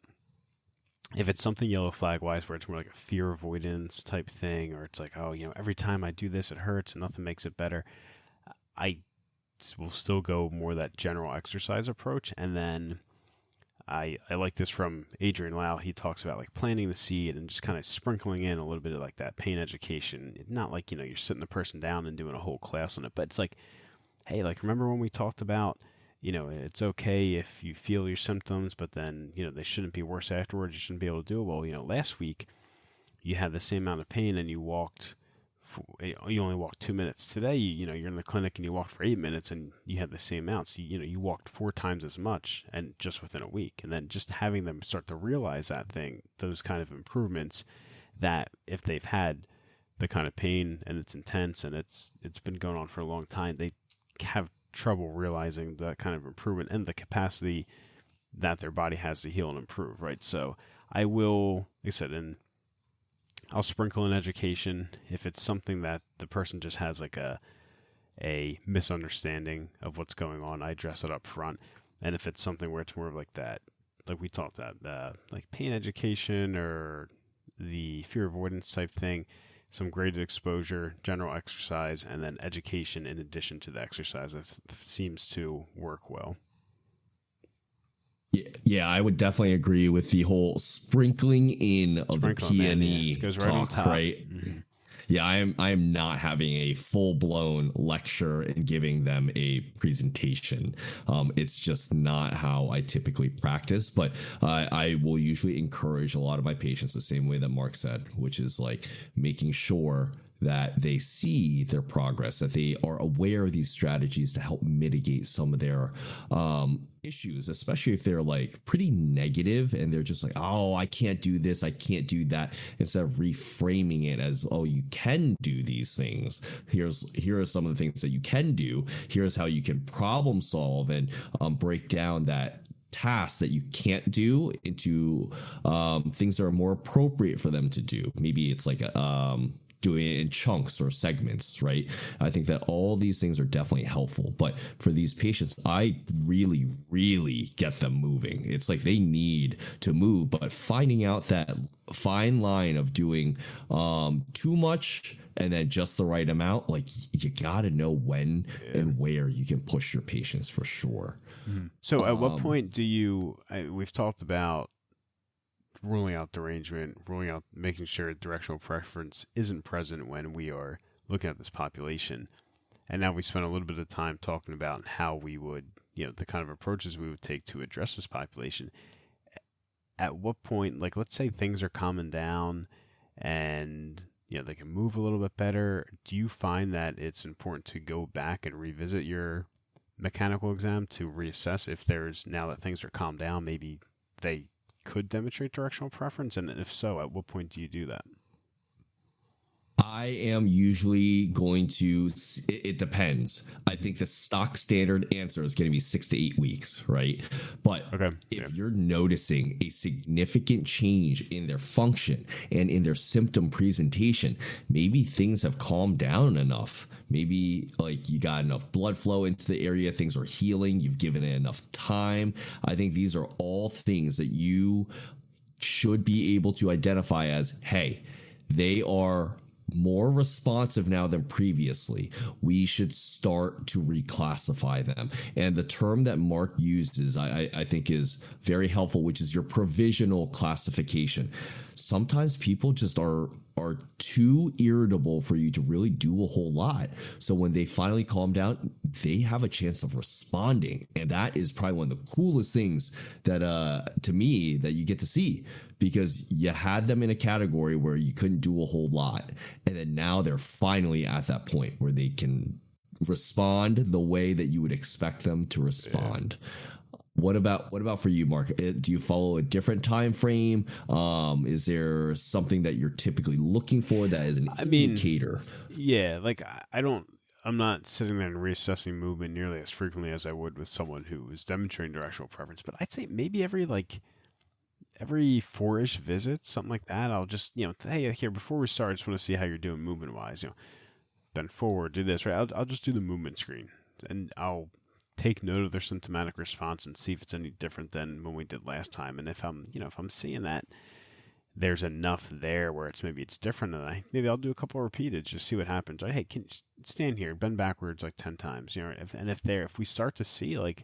if it's something yellow flag wise where it's more like a fear avoidance type thing, or it's like, every time I do this, it hurts and nothing makes it better, I will still go more that general exercise approach. And then I like this from Adrian Lau. He talks about like planting the seed and just kind of sprinkling in a little bit of like that pain education. Not like, you're sitting the person down and doing a whole class on it, but it's like, hey, like, remember when we talked about, it's okay if you feel your symptoms, but then, they shouldn't be worse afterwards. You shouldn't be able to do it. Well, last week you had the same amount of pain and you only walked 2 minutes. Today, you're in the clinic and you walked for 8 minutes and you had the same amount. So, you walked 4 times as much, and just within a week. And then just having them start to realize those kind of improvements, that if they've had the kind of pain and it's intense and it's been going on for a long time, they have trouble realizing the kind of improvement and the capacity that their body has to heal and improve, right? So I will, like I said, I'll sprinkle in education. If it's something that the person just has like a misunderstanding of what's going on, I address it up front. And if it's something where it's more of like that, like we talked about, like pain education or the fear avoidance type thing, some graded exposure, general exercise, and then education in addition to the exercise, it seems to work well. Yeah, I would definitely agree with the whole sprinkling in of the PNE talk, right? Mm-hmm. Yeah, I am not having a full blown lecture and giving them a presentation. It's just not how I typically practice, but I will usually encourage a lot of my patients the same way that Mark said, which is like making sure that they see their progress, that they are aware of these strategies to help mitigate some of their issues, especially if they're like pretty negative and they're just like, oh, I can't do this, I can't do that, instead of reframing it as, oh, you can do these things. Here are some of the things that you can do. Here's how you can problem solve and break down that tasks that you can't do into things that are more appropriate for them to do. Maybe it's like doing it in chunks or segments, right? I think that all these things are definitely helpful. But for these patients, I really, really get them moving. It's like they need to move, but finding out that fine line of doing too much and then just the right amount, like you got to know when and where you can push your patients for sure. So at what point do you, we've talked about ruling out derangement, ruling out, making sure directional preference isn't present when we are looking at this population. And now we spent a little bit of time talking about how we would, the kind of approaches we would take to address this population. At what point, like, let's say things are calming down and, they can move a little bit better. Do you find that it's important to go back and revisit your mechanical exam to reassess if there's, now that things are calmed down, maybe they could demonstrate directional preference? And if so, at what point do you do that? I am usually going to, it depends. I think the stock standard answer is going to be 6 to 8 weeks, right? But if you're noticing a significant change in their function and in their symptom presentation, maybe things have calmed down enough. Maybe like you got enough blood flow into the area, things are healing, you've given it enough time. I think these are all things that you should be able to identify as, hey, they are more responsive now than previously. We should start to reclassify them. And the term that Mark uses, I think is very helpful, which is your provisional classification. Sometimes people just are too irritable for you to really do a whole lot. So when they finally calm down, they have a chance of responding. And that is probably one of the coolest things that, to me, that you get to see, because you had them in a category where you couldn't do a whole lot. And then now they're finally at that point where they can respond the way that you would expect them to respond. Yeah. What about for you, Mark? Do you follow a different time frame? Is there something that you're typically looking for that is an indicator? Yeah, like I'm not sitting there and reassessing movement nearly as frequently as I would with someone who is demonstrating directional preference. But I'd say maybe every 4-ish visits, something like that. I'll just, hey, here, before we start, I just want to see how you're doing movement wise. Bend forward, do this, right? I'll just do the movement screen, and I'll take note of their symptomatic response and see if it's any different than when we did last time. And if I'm seeing that there's enough there where maybe it's different, and maybe I'll do a couple of repeated, just see what happens. Right? Hey, can you stand here, bend backwards like 10 times, if we start to see like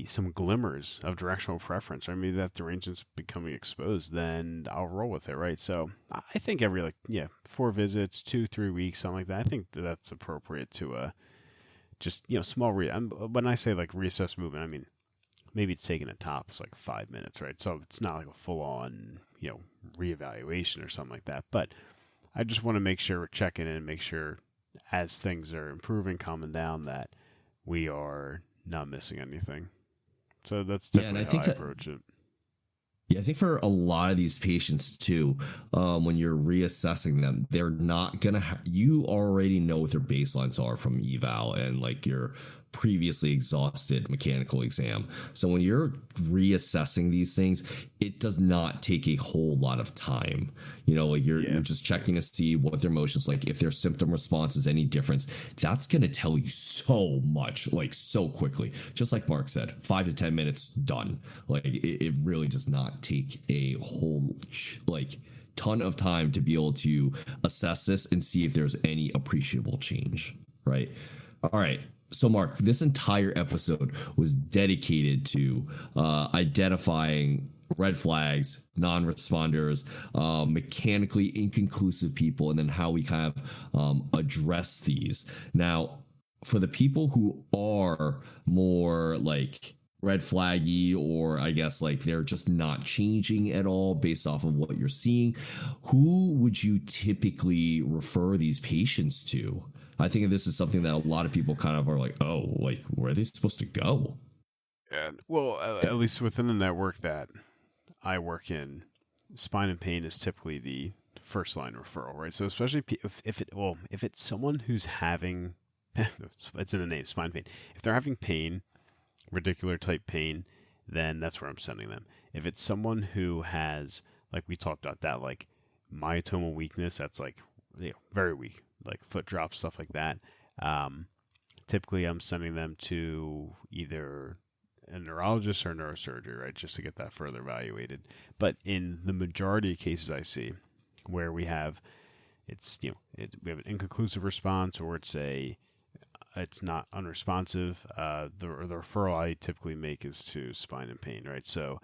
some glimmers of directional preference, or maybe that derangement's becoming exposed, then I'll roll with it, right? So I think every 4 visits, 2-3 weeks, something like that. I think that's appropriate to just small when I say like reassess movement, I mean maybe it's taking a tops like 5 minutes, right? So it's not like a full on reevaluation or something like that. But I just want to make sure we're checking in and make sure as things are improving, calming down, that we are not missing anything. So that's definitely how I approach it. Yeah, I think for a lot of these patients too, when you're reassessing them, they're not gonna. You already know what their baselines are from eval and like your previously exhausted mechanical exam. So when you're reassessing these things, it does not take a whole lot of time. You're just checking to see what their motion's like. If their symptom response is any difference, that's going to tell you so much, like so quickly. Just like Mark said, 5 to 10 minutes, done. Like it really does not take a whole ton of time to be able to assess this and see if there's any appreciable change. Right. All right. So, Mark, this entire episode was dedicated to identifying red flags, non-responders, mechanically inconclusive people, and then how we kind of address these. Now, for the people who are more like red flaggy, or I guess like they're just not changing at all based off of what you're seeing, who would you typically refer these patients to? I think this is something that a lot of people kind of are like, oh, like, where are they supposed to go? And well, at least within the network that I work in, spine and pain is typically the first line referral, right? So especially if it's someone who's having it's in the name, spine pain. If they're having pain, radicular type pain, then that's where I'm sending them. If it's someone who has, like we talked about, that like myotomal weakness, that's like very weak, like foot drops, stuff like that. Typically, I'm sending them to either a neurologist or a neurosurgery, right, just to get that further evaluated. But in the majority of cases I see, where we have we have an inconclusive response, or it's not unresponsive, the referral I typically make is to spine and pain, right? So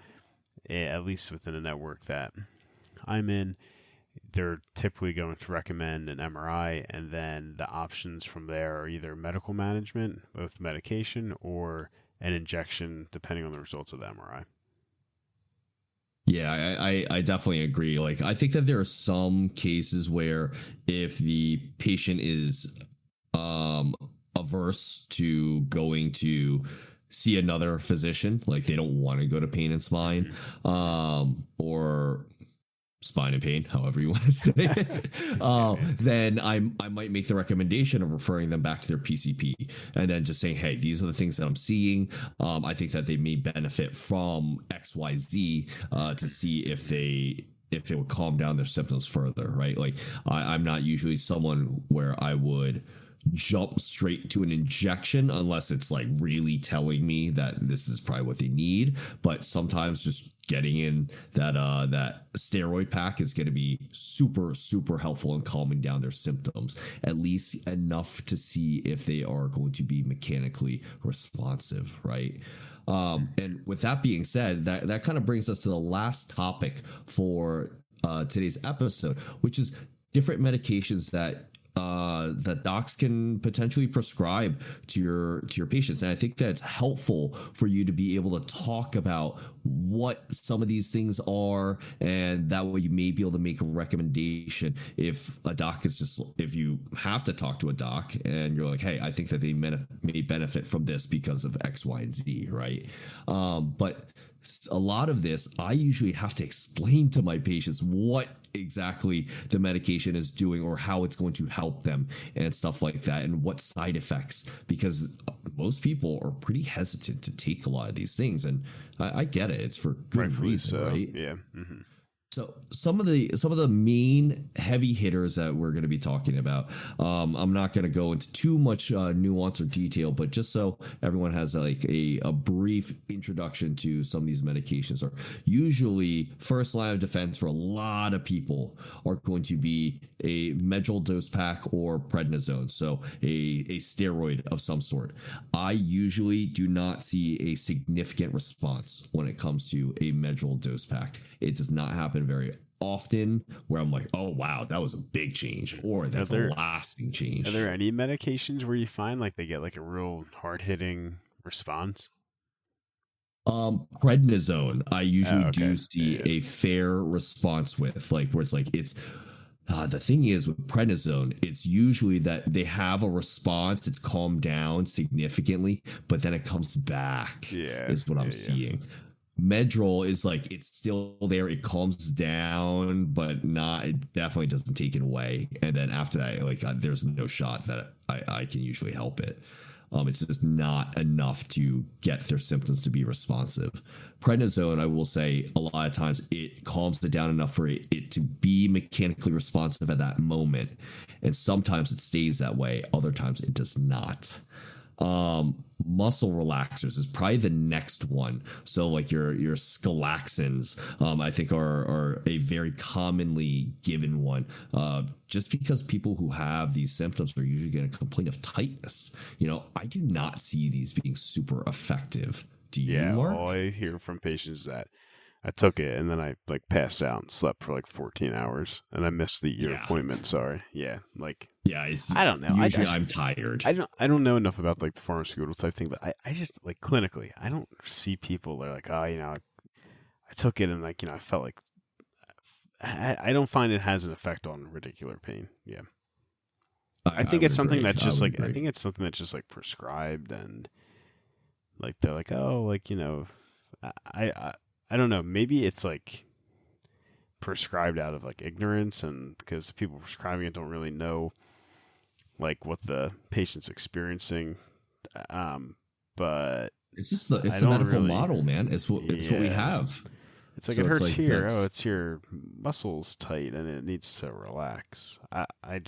at least within a network that I'm in, they're typically going to recommend an MRI, and then the options from there are either medical management, both medication, or an injection, depending on the results of the MRI. Yeah, I definitely agree. Like, I think that there are some cases where if the patient is averse to going to see another physician, like they don't want to go to pain and spine, or spine and pain, however you want to say it, then I might make the recommendation of referring them back to their PCP, and then just saying, hey, these are the things that I'm seeing. I think that they may benefit from XYZ, to see if it would calm down their symptoms further, right? Like, I'm not usually someone where I would jump straight to an injection unless it's like really telling me that this is probably what they need. But sometimes just getting in that steroid pack is going to be super, super helpful in calming down their symptoms, at least enough to see if they are going to be mechanically responsive, right? And with that being said, that kind of brings us to the last topic for today's episode, which is different medications that docs can potentially prescribe to your patients. And I think that's helpful for you to be able to talk about what some of these things are, and that way you may be able to make a recommendation if if you have to talk to a doc and you're like, hey, I think that they may benefit from this because of X, Y, and Z, right? But a lot of this, I usually have to explain to my patients what exactly the medication is doing or how it's going to help them and stuff like that, and what side effects, because most people are pretty hesitant to take a lot of these things, and I get it, it's for good reason, right? Yeah. Mm-hmm. So some of the main heavy hitters that we're going to be talking about, I'm not going to go into too much nuance or detail, but just so everyone has like a brief introduction to some of these medications, are usually first line of defense for a lot of people are going to be a Medrol dose pack or prednisone, so a steroid of some sort. I usually do not see a significant response when it comes to a Medrol dose pack. It does not happen very often where I'm like, oh wow, that was a big change, or that's a lasting change. Are there any medications where you find like they get like a real hard-hitting response? Prednisone, I usually do see a fair response with, like, where it's like, the thing is with prednisone, it's usually that they have a response, it's calmed down significantly, but then it comes back, is what I'm seeing. Medrol is like, it's still there, it calms down, but it definitely doesn't take it away. And then after that, like, there's no shot that I can usually help it. It's just not enough to get their symptoms to be responsive. Prednisone, I will say, a lot of times it calms it down enough for it to be mechanically responsive at that moment. And sometimes it stays that way. Other times it does not. Muscle relaxers is probably the next one. So like your scalaxins, I think are a very commonly given one, just because people who have these symptoms are usually going to complain of tightness. I do not see these being super effective. Do you, Mark? All I hear from patients is that I took it and then I like passed out and slept for like 14 hours and I missed the ear Yeah. appointment. Sorry. Yeah. Like, Yeah, it's I don't know. usually I'm tired. I don't know enough about like the pharmaceutical type thing, but I just like clinically, I don't see people that are like, oh, I took it and like, I felt like I don't find it has an effect on radicular pain. Yeah. I think it's something that's just like, I think it's something that's just like prescribed and like, they're like, oh, like, I don't know. Maybe it's like prescribed out of like ignorance and because the people prescribing it don't really know like what the patient's experiencing. But it's just the medical model, man. It's what we have. It's like, so it hurts like here. Oh, it's your muscles tight and it needs to relax. I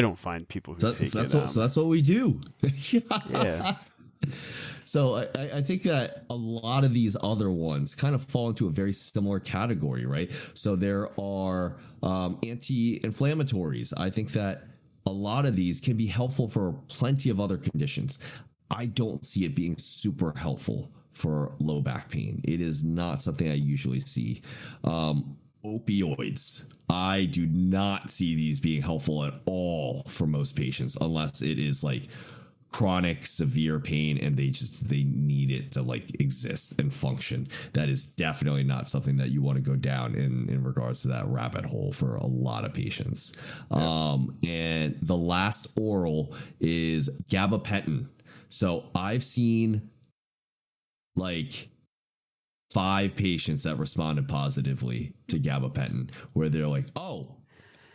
don't find people who take it. So that's what we do. Yeah. So I think that a lot of these other ones kind of fall into a very similar category, right? So there are anti-inflammatories. I think that a lot of these can be helpful for plenty of other conditions. I don't see it being super helpful for low back pain. It is not something I usually see. Opioids. I do not see these being helpful at all for most patients unless it is like chronic severe pain and they need it to like exist and function. That is definitely not something that you want to go down in regards to that rabbit hole for a lot of patients. Yeah. And the last oral is gabapentin. So I've seen like 5 patients that responded positively to gabapentin where they're like, oh,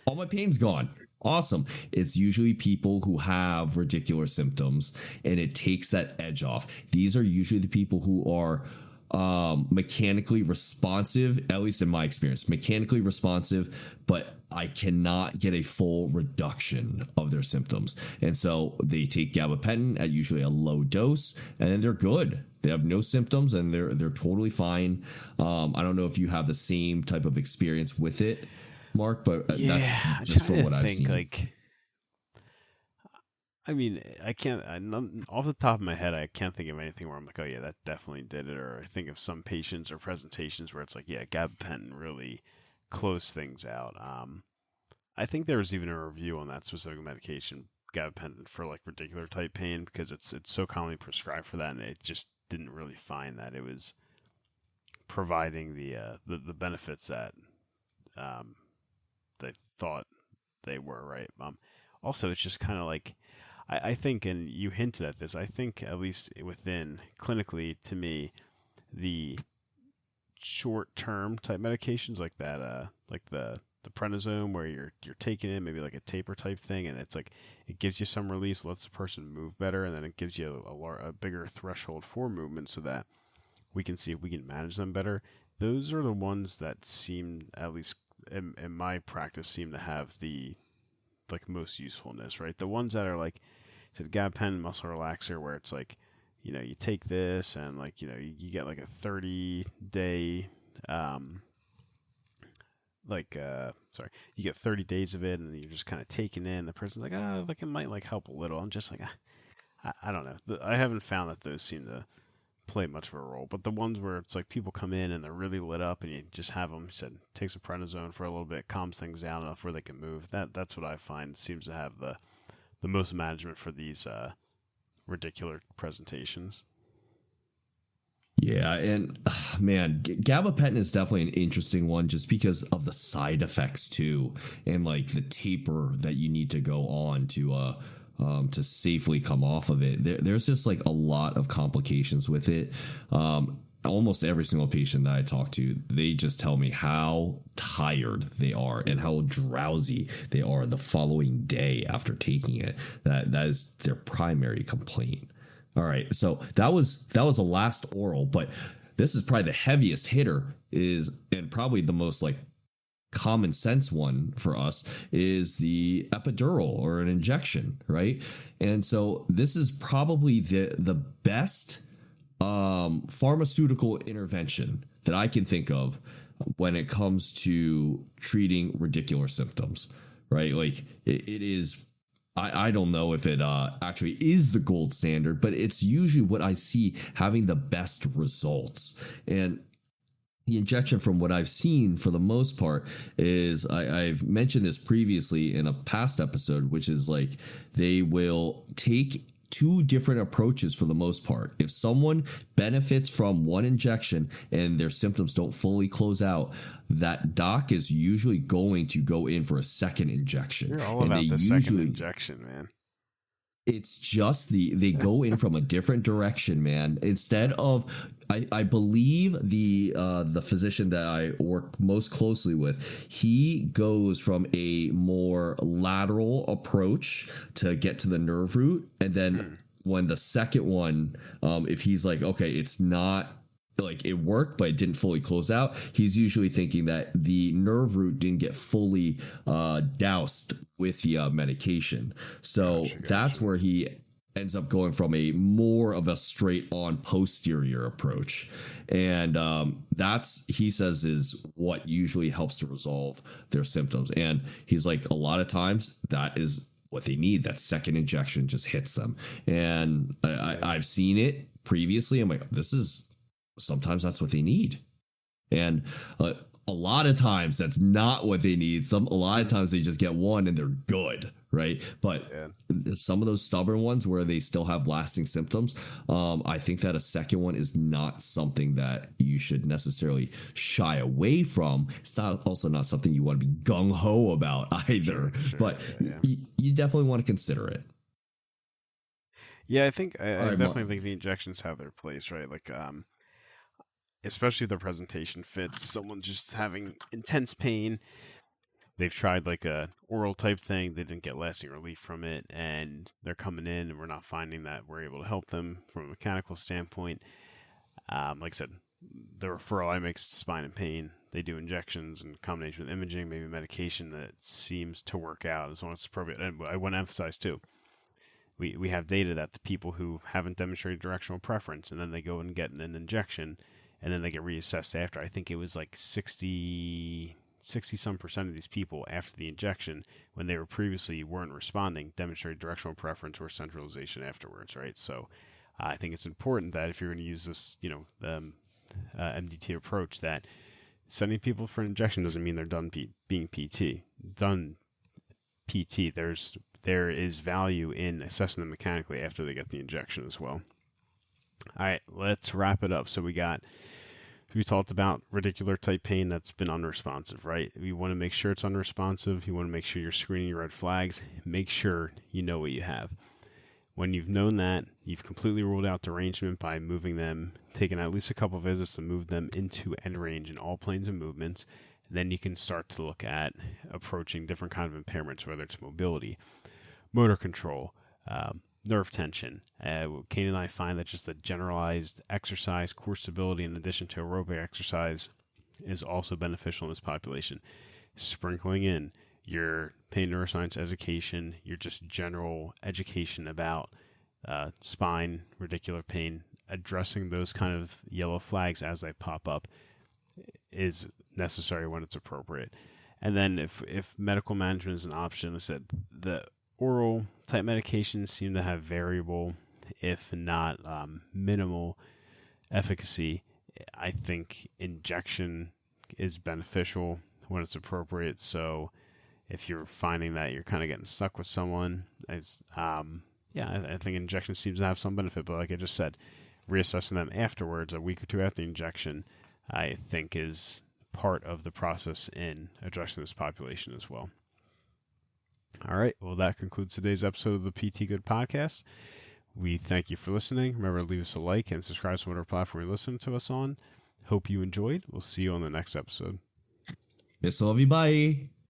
all my pain's gone. Awesome. It's usually people who have radicular symptoms and it takes that edge off. These are usually the people who are mechanically responsive, at least in my experience, mechanically responsive, but I cannot get a full reduction of their symptoms. And so they take gabapentin at usually a low dose and then they're good. They have no symptoms and they're totally fine. I don't know if you have the same type of experience with it, Mark, but that's just from what I've seen. Like, I mean, off the top of my head, I can't think of anything where I'm like, oh yeah, that definitely did it. Or I think of some patients or presentations where it's like, yeah, gabapentin really closed things out. I think there was even a review on that specific medication, gabapentin, for like radicular type pain because it's so commonly prescribed for that, and it just didn't really find that it was providing the benefits that they thought they were, right? Also, it's just kind of like, I think, and you hinted at this, I think at least within clinically, to me, the short-term type medications like that, like the prednisone where you're taking it, maybe like a taper type thing, and it's like it gives you some release, lets the person move better, and then it gives you a bigger threshold for movement so that we can see if we can manage them better. Those are the ones that seem, at least in my practice, seem to have the like most usefulness, right? The ones that are like, gabapentin muscle relaxer, where it's like, you take this and like, you get like a 30-day, you get 30 days of it and you're just kind of taking in. The person's like, like it might like help a little. I'm just like, I don't know. I haven't found that those seem to play much of a role, but the ones where it's like people come in and they're really lit up and you just have them take some prednisone for a little bit, calms things down enough where they can move. That's what I find seems to have the most management for these radicular presentations. Yeah, and man, gabapentin is definitely an interesting one just because of the side effects too, and like the taper that you need to go on to safely come off of it. There's just like a lot of complications with it. Almost every single patient that I talk to, they just tell me how tired they are and how drowsy they are the following day after taking it. That is their primary complaint. All right, so that was the last oral, but this is probably the heaviest hitter and probably the most like common sense one for us is the epidural or an injection, right? And so this is probably the best pharmaceutical intervention that I can think of when it comes to treating radicular symptoms, right? Like it is. I don't know if it actually is the gold standard, but it's usually what I see having the best results. And the injection, from what I've seen for the most part, is I've mentioned this previously in a past episode, which is like they will take two different approaches for the most part. If someone benefits from one injection and their symptoms don't fully close out, that doc is usually going to go in for a second injection. You're all and about they the usually, second injection, man. it's just they go in from a different direction, man. Instead of, I believe the physician that I work most closely with, he goes from a more lateral approach to get to the nerve root, and then when the second one, if he's like, okay, it's not like it worked, but it didn't fully close out, he's usually thinking that the nerve root didn't get fully doused with the medication. So that's where he ends up going from a more of a straight on posterior approach. And that's, he says, is what usually helps to resolve their symptoms. And he's like, a lot of times that is what they need. That second injection just hits them. And I've seen it previously. I'm like, sometimes that's what they need. And a lot of times that's not what they need. A lot of times they just get one and they're good, right? But some of those stubborn ones where they still have lasting symptoms, I think that a second one is not something that you should necessarily shy away from. It's also not something you want to be gung-ho about either. But you definitely want to consider it. Yeah, I definitely think the injections have their place, right? Like, especially if the presentation fits. Someone just having intense pain, they've tried like a oral type thing, they didn't get lasting relief from it, and they're coming in and we're not finding that we're able to help them from a mechanical standpoint. Like I said, the referral I make is spine and pain. They do injections in combination with imaging, maybe medication that seems to work out as long as it's appropriate. And I want to emphasize too, we have data that the people who haven't demonstrated directional preference and then they go and get an injection and then they get reassessed after. I think it was like 60 some percent of these people after the injection, when they were previously weren't responding, demonstrated directional preference or centralization afterwards, right? So I think it's important that if you're going to use this, MDT approach, that sending people for an injection doesn't mean they're done being PT. Done PT, there is value in assessing them mechanically after they get the injection as well. All right, let's wrap it up. So we talked about radicular type pain that's been unresponsive, right? You want to make sure it's unresponsive. You want to make sure you're screening your red flags. Make sure you know what you have. When you've known that, you've completely ruled out derangement by moving them, taking at least a couple visits to move them into end range in all planes of movements. Then you can start to look at approaching different kinds of impairments, whether it's mobility, motor control, nerve tension. Kane and I find that just a generalized exercise, core stability, in addition to aerobic exercise, is also beneficial in this population. Sprinkling in your pain neuroscience education, your just general education about spine, radicular pain, addressing those kind of yellow flags as they pop up is necessary when it's appropriate. And then if medical management is an option, I said the oral type medications seem to have variable, if not minimal, efficacy. I think injection is beneficial when it's appropriate. So if you're finding that you're kind of getting stuck with someone, I think injection seems to have some benefit. But like I just said, reassessing them afterwards, a week or two after the injection, I think is part of the process in addressing this population as well. All right. Well, that concludes today's episode of the PT Good Podcast. We thank you for listening. Remember to leave us a like and subscribe to whatever platform you listen to us on. Hope you enjoyed. We'll see you on the next episode. Miss love you. Bye.